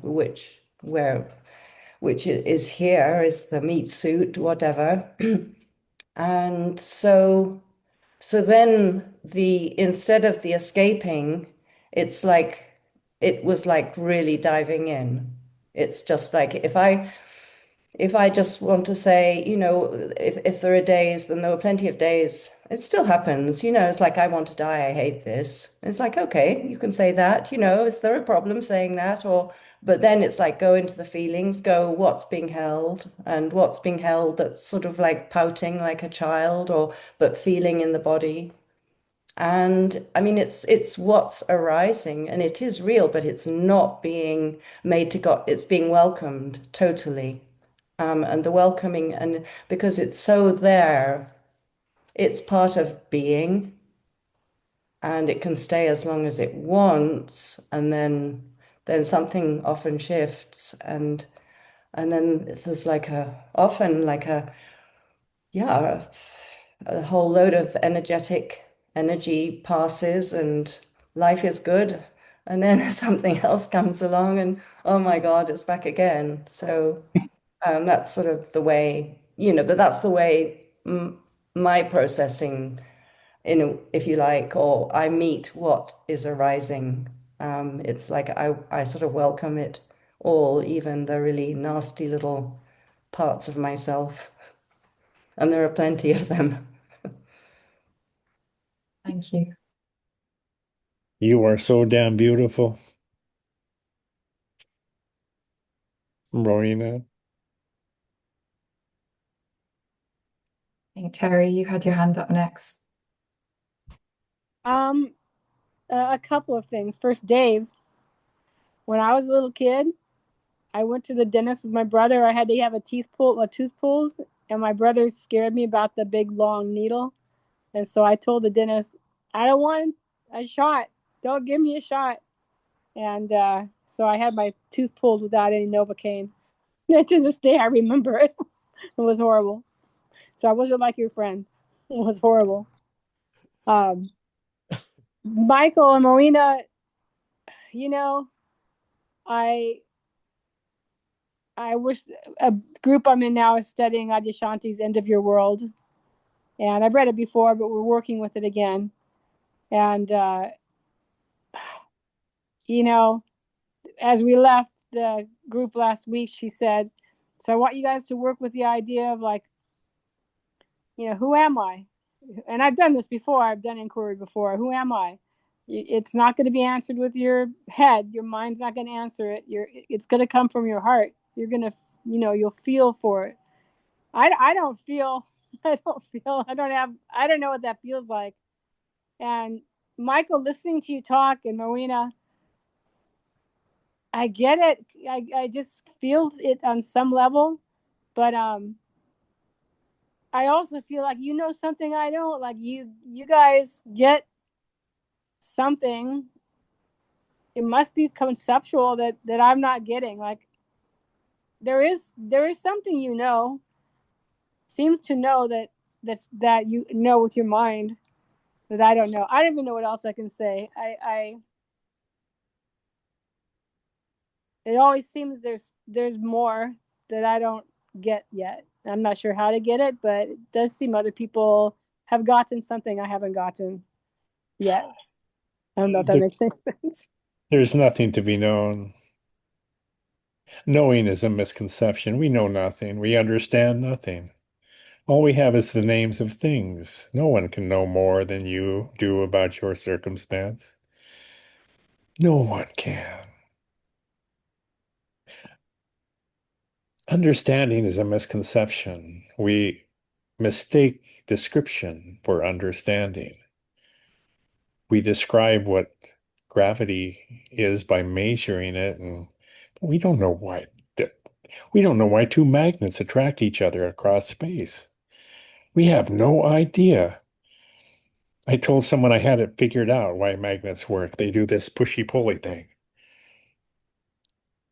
which is here, is the meat suit, whatever. And so then instead of the escaping, it's like it was like really diving in. It's just like if I just want to say, if there are days, then there were plenty of days. It still happens, it's like I want to die, I hate this. It's like, okay, you can say that, is there a problem saying that? But then it's like go into the feelings, go what's being held and what's being held that's sort of like pouting like a child or but feeling in the body. And I mean, it's what's arising, and it is real, but it's not being made to God. It's being welcomed totally, and the welcoming, and because it's so there, it's part of being, and it can stay as long as it wants, and then something often shifts, and then there's often like a yeah, a whole load of energetic energy passes and life is good. And then something else comes along and oh my God, it's back again. So that's sort of the way, but that's the way my processing, if you like, or I meet what is arising. It's like I sort of welcome it all, even the really nasty little parts of myself. And there are plenty of them. Thank you. You are so damn beautiful, Rowena. I think, Terry, you had your hand up next. Um, a couple of things. First, Dave, when I was a little kid, I went to the dentist with my brother. I had to have a tooth pulled, and my brother scared me about the big long needle. And so I told the dentist, I don't want a shot. Don't give me a shot. And so I had my tooth pulled without any Novocaine. And to this day, I remember it. It was horrible. So I wasn't like your friend. It was horrible. Um, Michael and Marina, you know, I I wish a group I'm in now is studying Adyashanti's End of Your World, and I've read it before, but we're working with it again. And you know, as we left the group last week, she said, "So I want you guys to work with the idea of like, who am I?" And I've done this before. I've done inquiry before. Who am I? It's not going to be answered with your head. Your mind's not going to answer it. It's going to come from your heart. You're going to, you'll feel for it. I don't feel, I don't know what that feels like. And Michael, listening to you talk, and Marina, I get it. I just feel it on some level, but I also feel like something I don't. Like you guys get something. It must be conceptual that I'm not getting. Like there is something seems to know that you know with your mind that I don't know. I don't even know what else I can say. I it always seems there's more that I don't get yet. I'm not sure how to get it, but it does seem other people have gotten something I haven't gotten yet. I don't know if that makes any sense. There's nothing to be known. Knowing is a misconception. We know nothing. We understand nothing. All we have is the names of things. No one can know more than you do about your circumstance. No one can. Understanding is a misconception. We mistake description for understanding. We describe what gravity is by measuring it, and we don't know why. We don't know why two magnets attract each other across space. We have no idea. I told someone I had it figured out why magnets work. They do this pushy-pulley thing.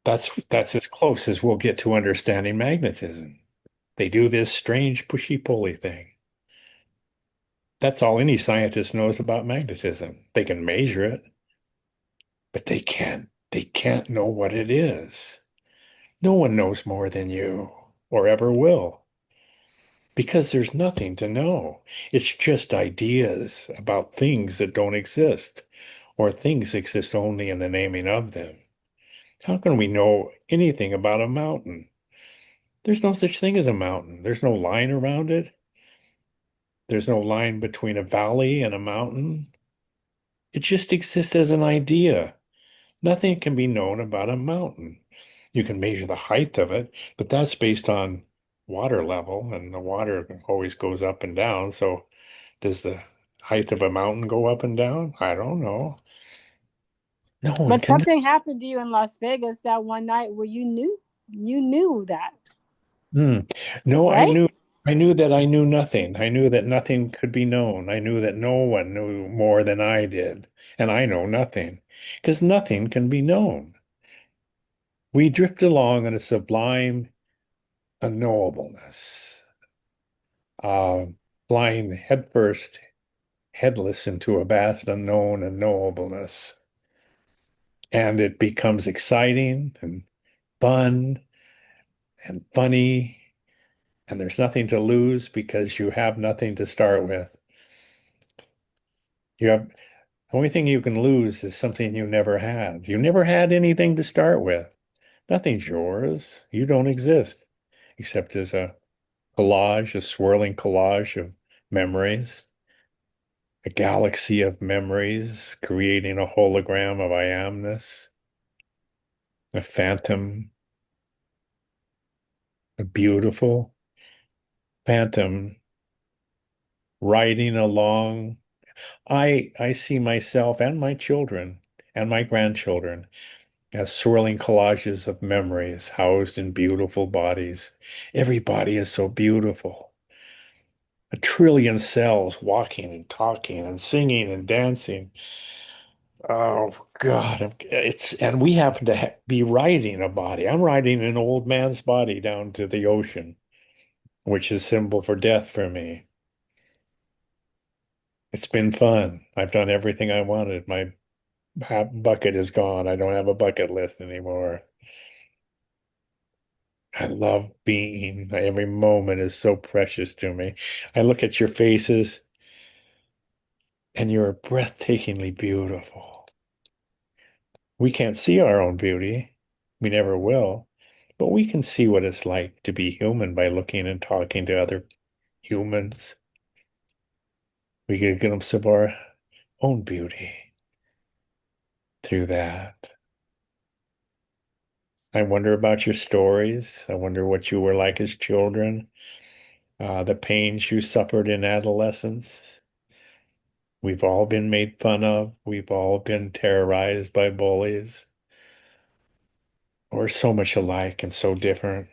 That's as close as we'll get to understanding magnetism. They do this strange pushy-pulley thing. That's all any scientist knows about magnetism. They can measure it, but they can't know what it is. No one knows more than you or ever will because there's nothing to know. It's just ideas about things that don't exist or things exist only in the naming of them. How can we know anything about a mountain? There's no such thing as a mountain. There's no line around it. There's no line between a valley and a mountain. It just exists as an idea. Nothing can be known about a mountain. You can measure the height of it, but that's based on water level, and the water always goes up and down. So does the height of a mountain go up and down? I don't know. No one But can. something happened to you in Las Vegas that one night where you knew that, Hmm. No, I right? knew I knew that I knew nothing. I knew that nothing could be known. I knew that no one knew more than I did, and I know nothing, because nothing can be known. We drift along in a sublime unknowableness, uh, flying headfirst, headless into a vast unknown unknowableness. And it becomes exciting and fun and funny, and there's nothing to lose because you have nothing to start with. You have The only thing you can lose is something you never had. You never had anything to start with. Nothing's yours. You don't exist except as a collage, a swirling collage of memories, a galaxy of memories creating a hologram of I amness, a phantom, a beautiful phantom riding along. I see myself and my children and my grandchildren as swirling collages of memories housed in beautiful bodies. Every body is so beautiful. A trillion cells walking and talking and singing and dancing. Oh God, and we happen to be riding a body. I'm riding an old man's body down to the ocean. which is symbol for death for me. It's been fun. I've done everything I wanted. My bucket is gone. I don't have a bucket list anymore. I love being. Every moment is so precious to me. I look at your faces and you're breathtakingly beautiful. We can't see our own beauty. We never will. But we can see what it's like to be human by looking and talking to other humans. We get a glimpse of our own beauty through that. I wonder about your stories. I wonder what you were like as children, the pains you suffered in adolescence. We've all been made fun of. We've all been terrorized by bullies. We're so much alike and so different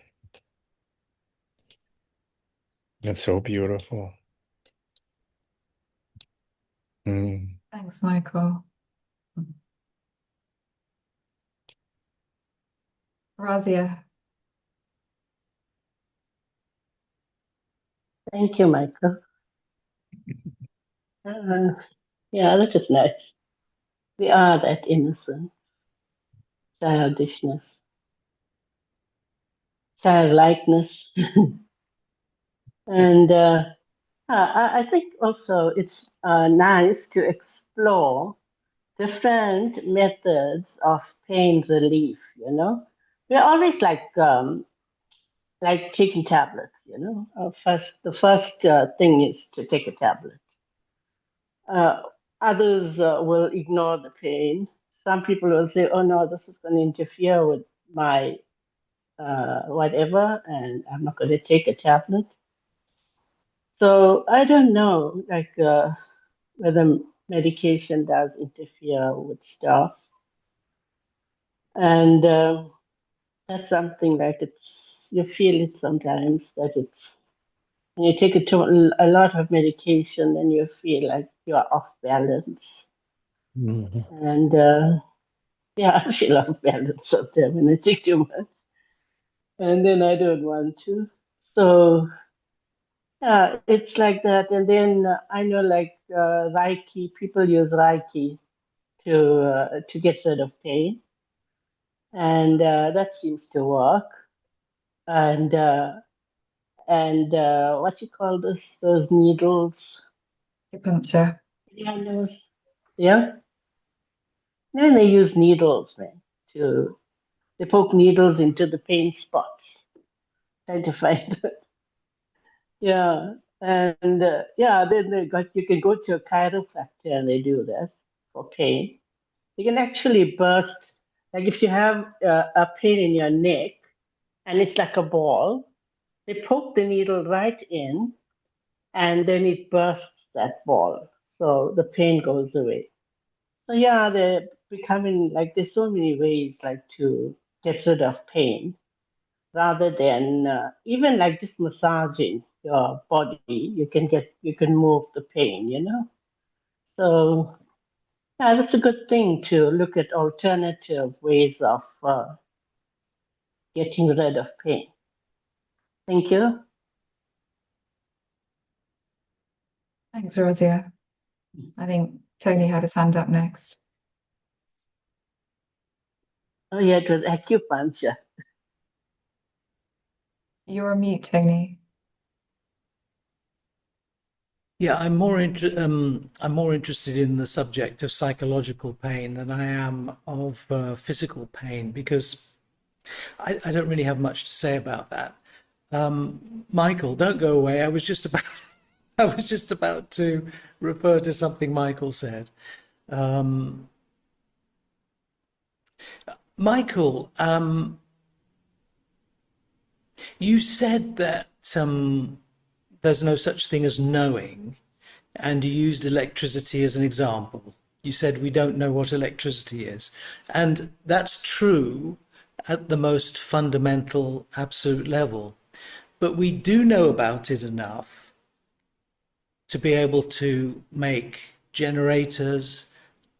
and so beautiful. Mm. Thanks, Michael. Razia. Thank you, Michael. Yeah, that is nice. We are that innocence, childishness, childlikeness. And I think also it's nice to explore different methods of pain relief, you know. We're always like taking tablets, you know. The first thing is to take a tablet. Uh, Others will ignore the pain. Some people will say, "Oh no, this is going to interfere with my whatever, and I'm not going to take a tablet." So I don't know, whether medication does interfere with stuff, and that's something like you feel it sometimes that it's when you take a lot of medication, then you feel like you are off balance. Mm-hmm. And yeah, I feel off balance sometimes when I take too much. And then I don't want to. So yeah, it's like that. And then I know Reiki, people use Reiki to get rid of pain. And that seems to work. And what you call those needles? Acupuncture. Yeah, those. Yeah. And they use needles, man, they poke needles into the pain spots, trying to find. Yeah, and yeah, then you can go to a chiropractor and they do that for pain. You can actually burst, like if you have a pain in your neck and it's like a ball, they poke the needle right in and then it bursts that ball. So the pain goes away. So yeah, they're becoming like there's so many ways like to get rid of pain rather than even like just massaging your body. You can move the pain, you know. So yeah, that's a good thing to look at alternative ways of getting rid of pain. Thank you. Thanks, Razia. I think Tony had his hand up next. Oh yeah, it was acupuncture. You're on mute, Tony. Yeah, I'm more interested in the subject of psychological pain than I am of physical pain because I don't really have much to say about that. Michael, don't go away. I was just about to refer to something Michael said. Michael, you said that there's no such thing as knowing, and you used electricity as an example. You said we don't know what electricity is. And that's true at the most fundamental, absolute level. But we do know about it enough to be able to make generators,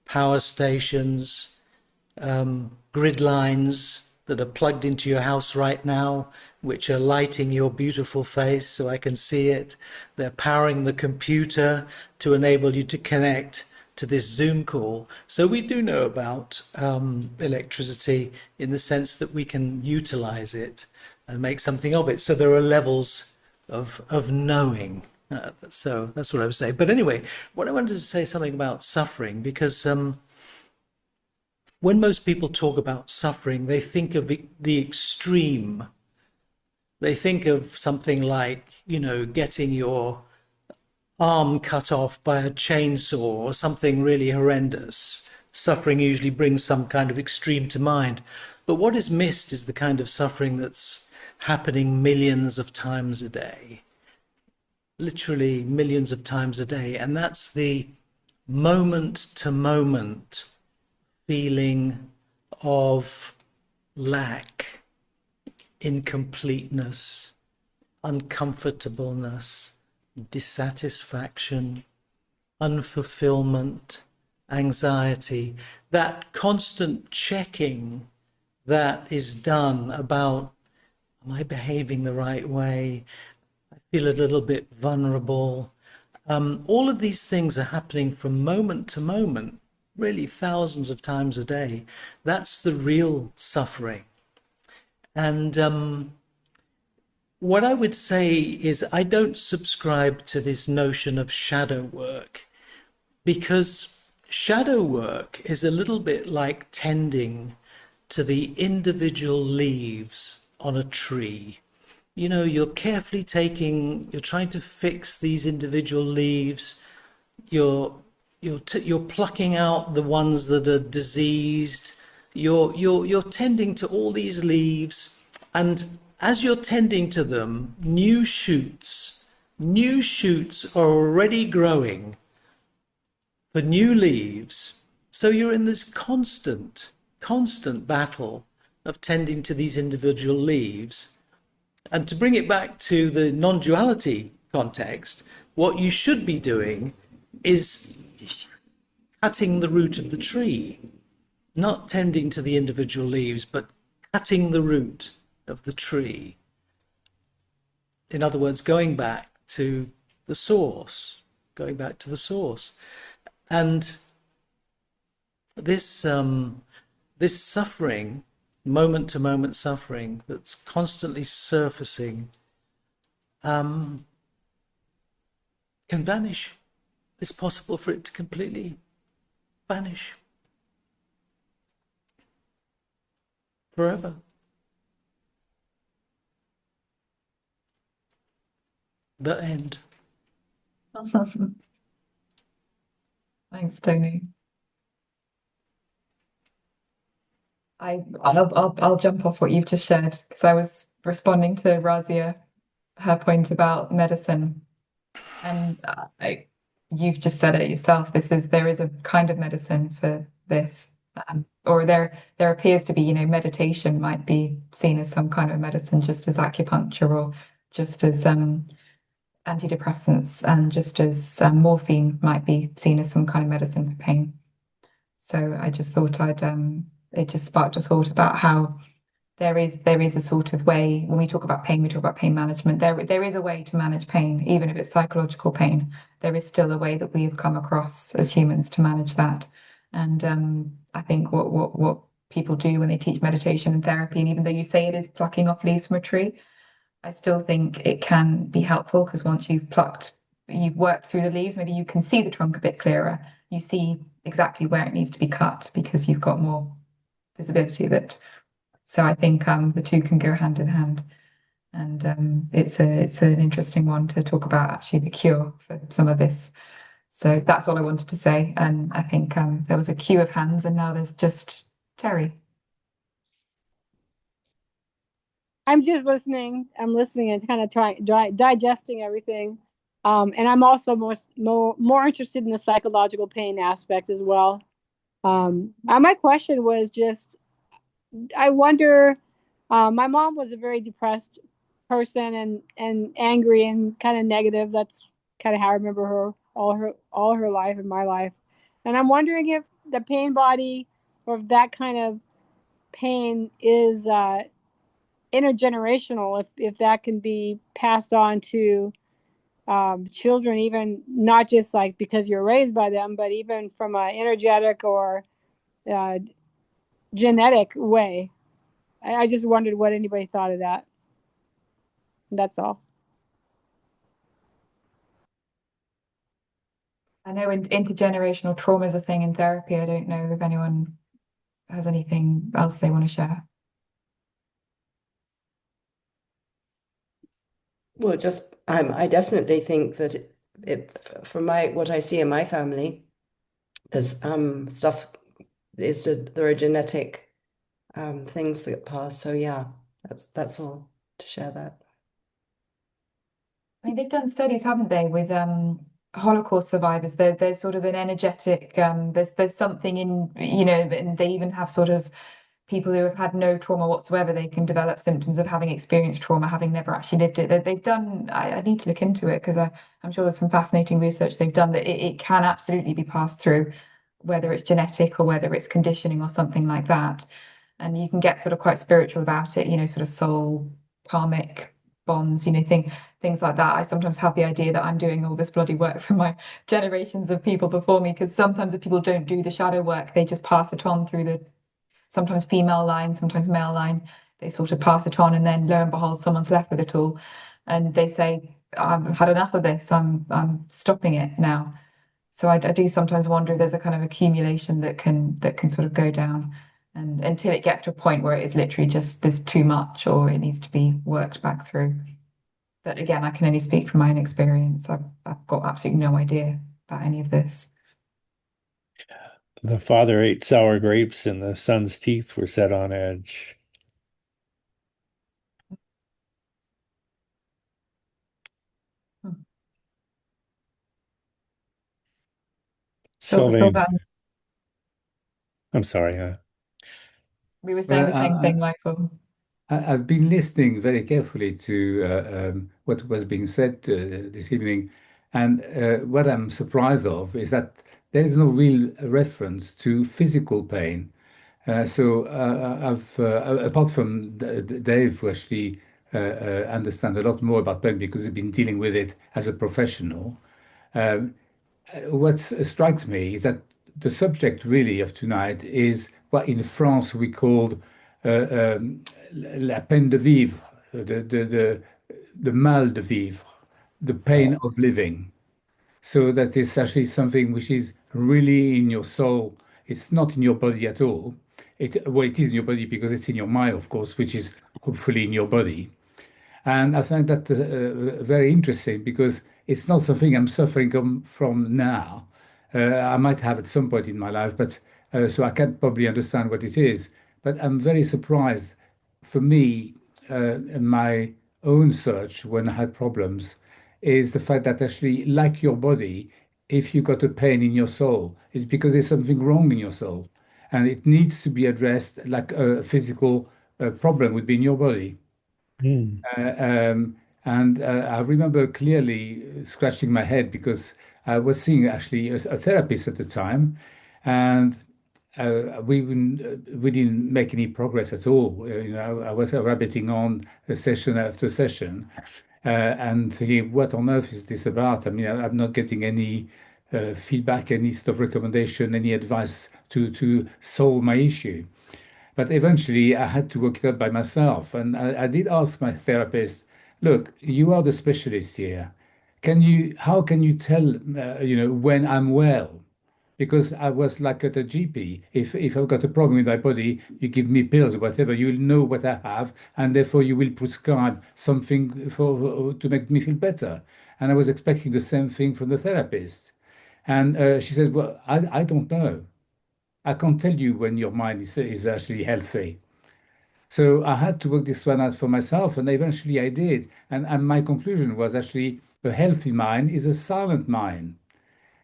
power stations, grid lines, that are plugged into your house right now, which are lighting your beautiful face so I can see it. They're powering the computer to enable you to connect to this Zoom call. So we do know about electricity in the sense that we can utilize it and make something of it. So there are levels of knowing. So that's what I would say. But anyway, what I wanted to say something about suffering, because when most people talk about suffering, they think of the extreme. They think of something like, getting your arm cut off by a chainsaw or something really horrendous. Suffering usually brings some kind of extreme to mind. But what is missed is the kind of suffering that's happening millions of times a day. Literally millions of times a day. And that's the moment to moment feeling of lack, incompleteness, uncomfortableness, dissatisfaction, unfulfillment, anxiety, that constant checking that is done about, am I behaving the right way? I feel a little bit vulnerable. All of these things are happening from moment to moment, really thousands of times a day. That's the real suffering. And what I would say is I don't subscribe to this notion of shadow work, because shadow work is a little bit like tending to the individual leaves on a tree. You're carefully you're trying to fix these individual leaves. You're plucking out the ones that are diseased. You're tending to all these leaves, and as you're tending to them, new shoots are already growing for new leaves. So you're in this constant battle of tending to these individual leaves. And to bring it back to the non-duality context, what you should be doing is cutting the root of the tree, not tending to the individual leaves, but cutting the root of the tree. In other words, going back to the source. And this suffering, moment to moment suffering that's constantly surfacing, can vanish. It's possible for it to completely vanish forever. The end. Thanks, Tony. I'll jump off what you've just shared because I was responding to Razia, her point about medicine, and you've just said it yourself. There is a kind of medicine for this, or there appears to be. Meditation might be seen as some kind of medicine, just as acupuncture or just as antidepressants, and just as morphine might be seen as some kind of medicine for pain. So I just thought it just sparked a thought about how there is a sort of way when we talk about pain, we talk about pain management. There is a way to manage pain, even if it's psychological pain. There is still a way that we have come across as humans to manage that. And I think what people do when they teach meditation and therapy, and even though you say it is plucking off leaves from a tree, I still think it can be helpful because once you've worked through the leaves, maybe you can see the trunk a bit clearer. You see exactly where it needs to be cut because you've got more visibility of it. So I think the two can go hand in hand. And it's an interesting one to talk about, actually, the cure for some of this. So that's all I wanted to say. And I think there was a queue of hands, and now there's just Terry. I'm just listening. I'm listening and kind of digesting everything. And I'm also more interested in the psychological pain aspect as well. My question was just, I wonder, my mom was a very depressed person and angry and kind of negative. That's kind of how I remember her all her life and my life. And I'm wondering if the pain body or if that kind of pain is intergenerational, if that can be passed on to children, even not just like because you're raised by them, but even from an energetic or uh, genetic way. I just wondered what anybody thought of that. That's all. I know intergenerational trauma is a thing in therapy. I don't know if anyone has anything else they want to share. Well, just I definitely think that from my what I see in my family, there's stuff there are genetic things that pass. So yeah, that's all to share that. I mean, they've done studies, haven't they, with Holocaust survivors. There's sort of an energetic, there's something in, and they even have sort of people who have had no trauma whatsoever, they can develop symptoms of having experienced trauma, having never actually lived it. They've done, I need to look into it because I'm sure there's some fascinating research they've done that it can absolutely be passed through, whether it's genetic or whether it's conditioning or something like that. And you can get sort of quite spiritual about it, sort of soul, karmic bonds, things like that. I sometimes have the idea that I'm doing all this bloody work for my generations of people before me, because sometimes if people don't do the shadow work, they just pass it on through the sometimes female line, sometimes male line. They sort of pass it on, and then lo and behold, someone's left with it all, and they say, "I've had enough of this. I'm stopping it now." So I do sometimes wonder if there's a kind of accumulation that can sort of go down, and until it gets to a point where it is literally just there's too much, or it needs to be worked back through. But again, I can only speak from my own experience. I've got absolutely no idea about any of this. The father ate sour grapes and the son's teeth were set on edge. Hmm. So Sylvain, that I'm sorry, we were saying Well, the same thing, Michael. I've been listening very carefully to what was being said this evening, and what I'm surprised of is that there is no real reference to physical pain. Apart from Dave, who actually understand a lot more about pain because he's been dealing with it as a professional. Um, what strikes me is that the subject really of tonight is what in France we called la peine de vivre, the mal de vivre, the pain of living. So that is actually something which is really in your soul. It's not in your body at all. Well, it is in your body because it's in your mind, of course, which is hopefully in your body. And I find that very interesting because it's not something I'm suffering from now. I might have at some point in my life, but so I can't probably understand what it is. But I'm very surprised. For me, in my own search when I had problems, is the fact that actually, like your body, if you got a pain in your soul, it's because there's something wrong in your soul, and it needs to be addressed like a physical problem would be in your body. Hmm. Uh, um, and I remember clearly scratching my head because I was seeing actually a therapist at the time, and we didn't make any progress at all. I was rabbiting on session after session, and thinking, what on earth is this about? I mean, I'm not getting any feedback, any sort of recommendation, any advice to solve my issue. But eventually, I had to work it out by myself. And I did ask my therapist, look, you are the specialist here. How can you tell, when I'm well? Because I was like at a GP. If I've got a problem with my body, you give me pills or whatever, you'll know what I have, and therefore you will prescribe something to make me feel better. And I was expecting the same thing from the therapist. And she said, well, I don't know. I can't tell you when your mind is actually healthy. So I had to work this one out for myself, and eventually I did. And my conclusion was actually a healthy mind is a silent mind.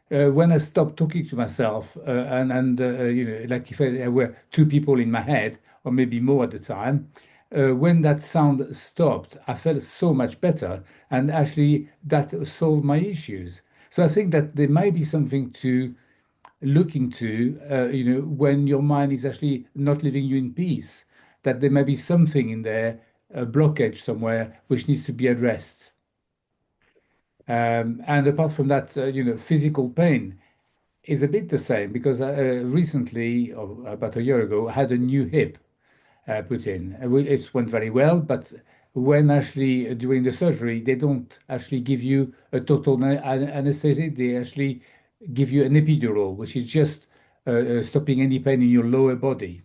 When I stopped talking to myself, like if there were two people in my head, or maybe more at the time, when that sound stopped, I felt so much better, and actually that solved my issues. So I think that there might be something to looking to, when your mind is actually not leaving you in peace, that there may be something in there, a blockage somewhere, which needs to be addressed. And apart from that, physical pain is a bit the same because recently, or about a year ago, I had a new hip put in. It went very well, but when actually during the surgery, they don't actually give you a total anesthetic. They actually give you an epidural, which is just stopping any pain in your lower body.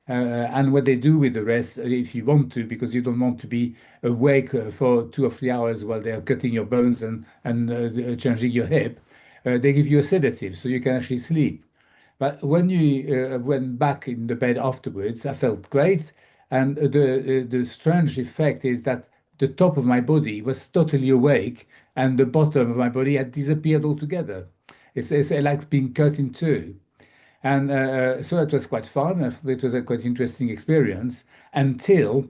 And what they do with the rest, if you want to, because you don't want to be awake for 2 or 3 hours while they are cutting your bones and changing your hip, they give you a sedative so you can actually sleep. But when you went back in the bed afterwards, I felt great. And the strange effect is that the top of my body was totally awake, and the bottom of my body had disappeared altogether. It's like being cut in two. And so it was quite fun. It was a quite interesting experience until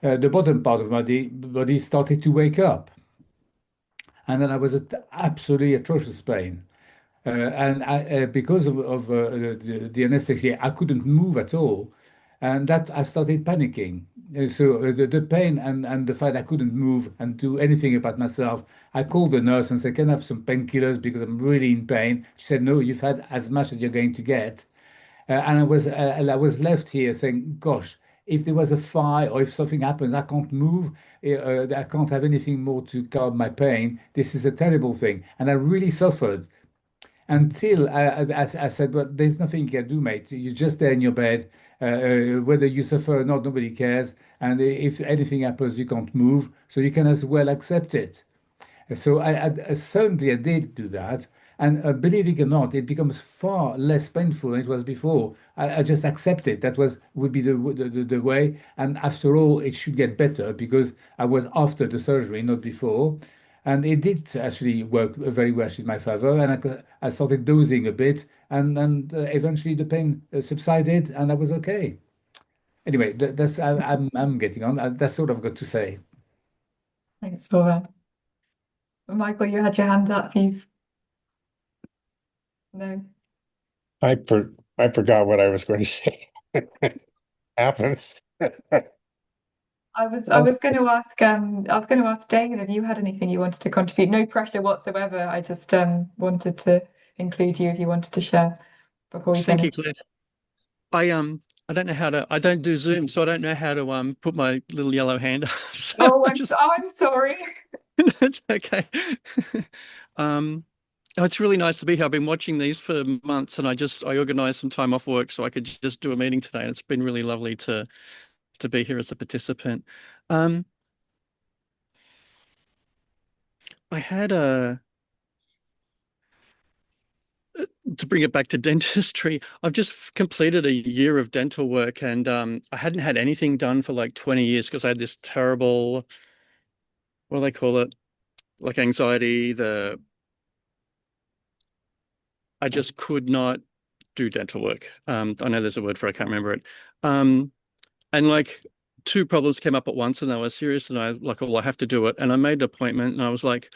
the bottom part of my body started to wake up. And then I was at absolutely atrocious pain. And because of the anesthesia, I couldn't move at all. And that I started panicking. So the pain and the fact I couldn't move and do anything about myself, I called the nurse and said, "Can I have some painkillers because I'm really in pain?" She said, "No, you've had as much as you're going to get." And I was left here saying, "Gosh, if there was a fire or if something happens, I can't move. I can't have anything more to calm my pain. This is a terrible thing." And I really suffered until I said, "Well, there's nothing you can do, mate. You're just there in your bed. Whether you suffer or not, nobody cares. And if anything happens, you can't move. So you can as well accept it." So certainly I did do that. And believe it or not, it becomes far less painful than it was before. I just accepted that would be the way. And after all, it should get better because I was after the surgery, not before. And it did actually work very well in my favor. And I started dosing a bit, and eventually the pain subsided, and I was okay. Anyway, I'm getting on. That's all I've got to say. Thanks, Laura. Michael, you had your hand up. You've no. I forgot what I was going to say. Happens. I was going to ask Dave if you had anything you wanted to contribute. No pressure whatsoever. I just wanted to include you if you wanted to share before we Thank you, finish. Claire. I don't know how to. I don't do Zoom, so I don't know how to put my little yellow hand up. So Oh, I I'm just so, oh, I'm sorry. that's okay. Um, it's really nice to be here. I've been watching these for months, and I organized some time off work so I could just do a meeting today, and it's been really lovely to be here as a participant. Um, I had a to bring it back to dentistry. I've just completed a year of dental work, and I hadn't had anything done for like 20 years because I had this terrible, what do they call it? Like anxiety. I just could not do dental work. I know there's a word for it, I can't remember it. And like two problems came up at once and they were serious and I like, well, I have to do it. And I made an appointment and I was like,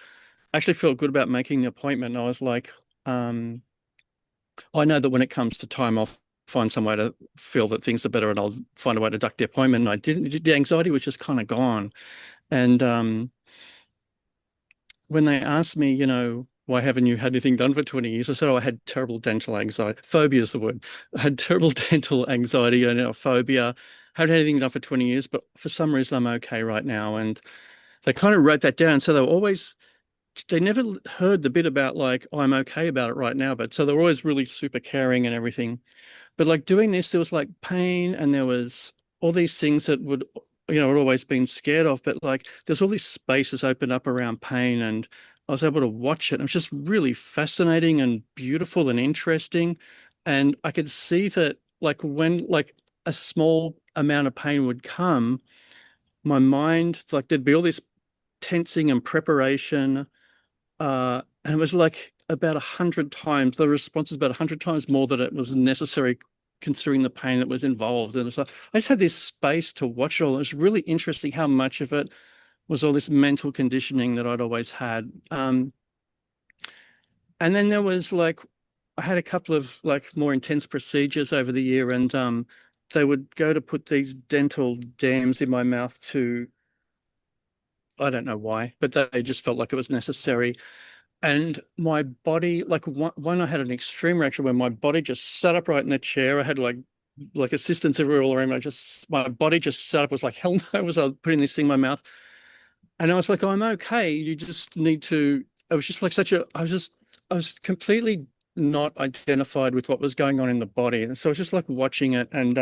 I actually felt good about making the appointment. And I was like, I know that when it comes to time, I'll find some way to feel that things are better and I'll find a way to duck the appointment. And I didn't, the anxiety was just kind of gone. And when they asked me, why haven't you had anything done for 20 years? I said, oh, I had terrible dental anxiety. Phobia is the word. I had terrible dental anxiety and a phobia. Haven't had anything done for 20 years, but for some reason I'm okay right now. And they kind of wrote that down. So they never heard the bit about like, oh, I'm okay about it right now. But so they were always really super caring and everything. But like doing this, there was like pain and there was all these things that I'd always been scared of, but like there's all these spaces open up around pain and I was able to watch it. And it was just really fascinating and beautiful and interesting. And I could see that like when like a small amount of pain would come, my mind, like there'd be all this tensing and preparation. And it was like about 100 times, the response is about 100 times more than it was necessary considering the pain that was involved. And so I just had this space to watch it all. It was really interesting how much of it was all this mental conditioning that I'd always had. And then there was like I had a couple of like more intense procedures over the year, and they would go to put these dental dams in my mouth to, I don't know why, but they just felt like it was necessary. And my body, like one I had an extreme reaction where my body just sat upright in the chair. I had like assistants everywhere all around me. My body just sat up. I was like, hell no, was I putting this thing in my mouth? And I was like, oh, I'm okay. You just need to. It was just like I was completely not identified with what was going on in the body. And so I was just like watching it, and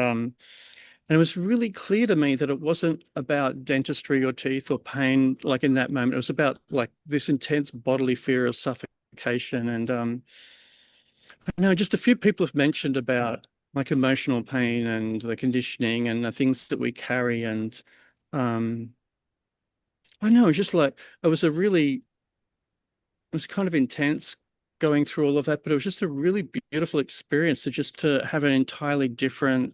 it was really clear to me that it wasn't about dentistry or teeth or pain, like in that moment. It was about like this intense bodily fear of suffocation. And I know just a few people have mentioned about like emotional pain and the conditioning and the things that we carry. And um, I know, it's just like it was it was kind of intense going through all of that, but it was just a really beautiful experience to have an entirely different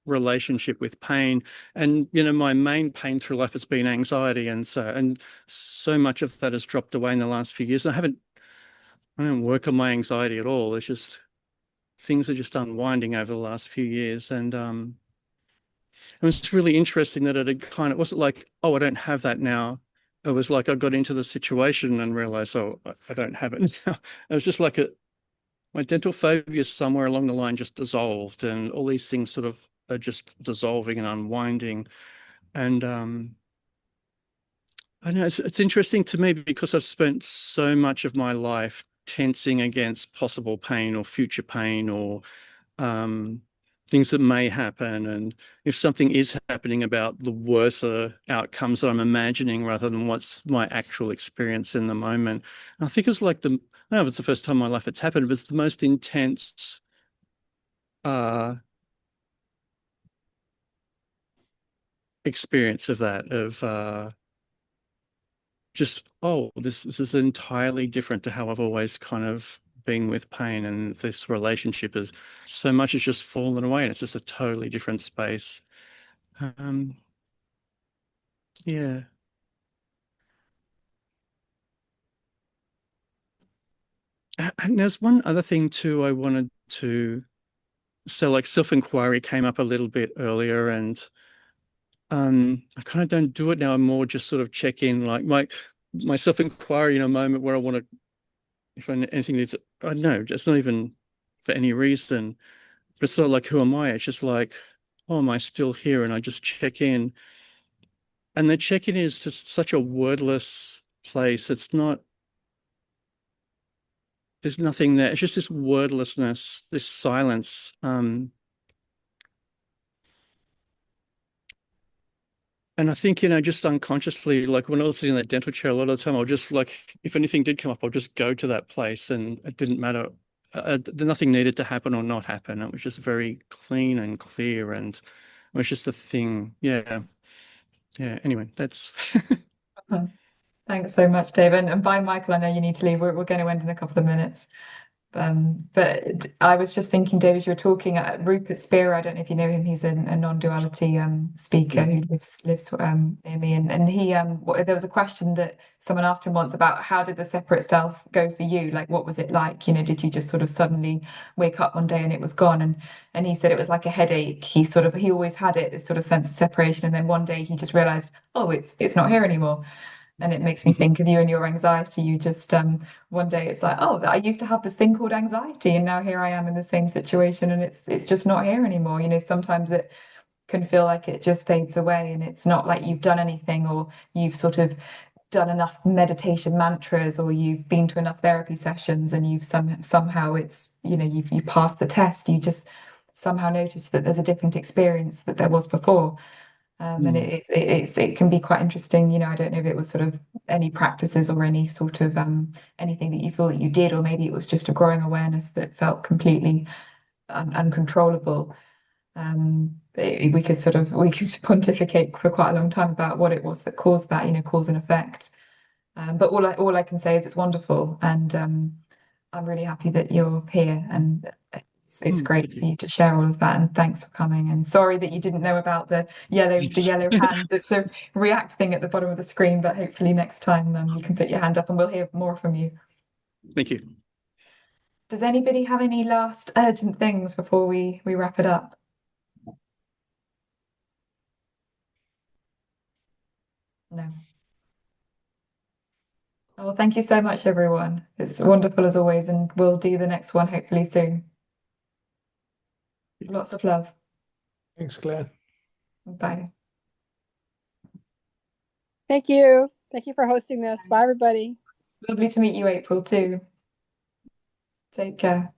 relationship with pain. And my main pain through life has been anxiety, and so much of that has dropped away in the last few years. I don't work on my anxiety at all. It's just things are just unwinding over the last few years. And it was really interesting that it wasn't like, oh, I don't have that now. It was like I got into the situation and realized, oh, I don't have it now. It was just like my dental phobia somewhere along the line just dissolved, and all these things sort of are just dissolving and unwinding. And I know it's interesting to me because I've spent so much of my life tensing against possible pain or future pain or um, things that may happen. And if something is happening, about the worse outcomes that I'm imagining rather than what's my actual experience in the moment. And I think it was like I don't know if it's the first time in my life it's happened, but it's the most intense uh, experience of that, of just, oh, this is entirely different to how I've always kind of been with pain, and this relationship is so much has just fallen away, and it's just a totally different space. Um, yeah. And there's one other thing too I wanted to, so like self-inquiry came up a little bit earlier, and I kind of don't do it now. I'm more just sort of check in, like my self-inquiry in a moment where I want to, if anything needs, I don't know, just not even for any reason, but it's not like, who am I? It's just like, oh, am I still here? And I just check in. And the check-in is just such a wordless place. It's not, there's nothing there. It's just this wordlessness, this silence. And I think, just unconsciously, like when I was sitting in that dental chair, a lot of the time, I'll just like, if anything did come up, I'll just go to that place, and it didn't matter. Nothing needed to happen or not happen. It was just very clean and clear, and it was just a thing. Yeah. Yeah. Anyway, that's. Thanks so much, Dave. And bye, Michael. I know you need to leave. We're going to end in a couple of minutes. But I was just thinking, Dave, as you were talking, Rupert Spear, I don't know if you know him, he's a non-duality speaker who lives near me. And he there was a question that someone asked him once about how did the separate self go for you? Like, what was it like? Did you just sort of suddenly wake up one day and it was gone? And he said it was like a headache. He always had it, this sort of sense of separation. And then one day he just realized, oh, it's not here anymore. And it makes me think of you and your anxiety. You just one day it's like, oh, I used to have this thing called anxiety, and now here I am in the same situation, and it's just not here anymore. Sometimes it can feel like it just fades away, and it's not like you've done anything, or you've sort of done enough meditation mantras, or you've been to enough therapy sessions, and you've somehow it's you've passed the test. You just somehow notice that there's a different experience that there was before. And it can be quite interesting. I don't know if it was sort of any practices or any sort of anything that you feel that you did, or maybe it was just a growing awareness that felt completely uncontrollable. We could pontificate for quite a long time about what it was that caused that, cause and effect. But all I can say is it's wonderful, and I'm really happy that you're here, and it's great for you to share all of that. And thanks for coming. And sorry that you didn't know about the yellow hands. It's a react thing at the bottom of the screen, but hopefully next time you can put your hand up, and we'll hear more from you. Thank you. Does anybody have any last urgent things before we wrap it up? No. Oh, well, thank you so much, everyone. It's wonderful as always, and we'll do the next one hopefully soon. Lots of love. Thanks, Claire. Bye. Thank you. Thank you for hosting this. Bye, everybody. Lovely to meet you, April, too. Take care.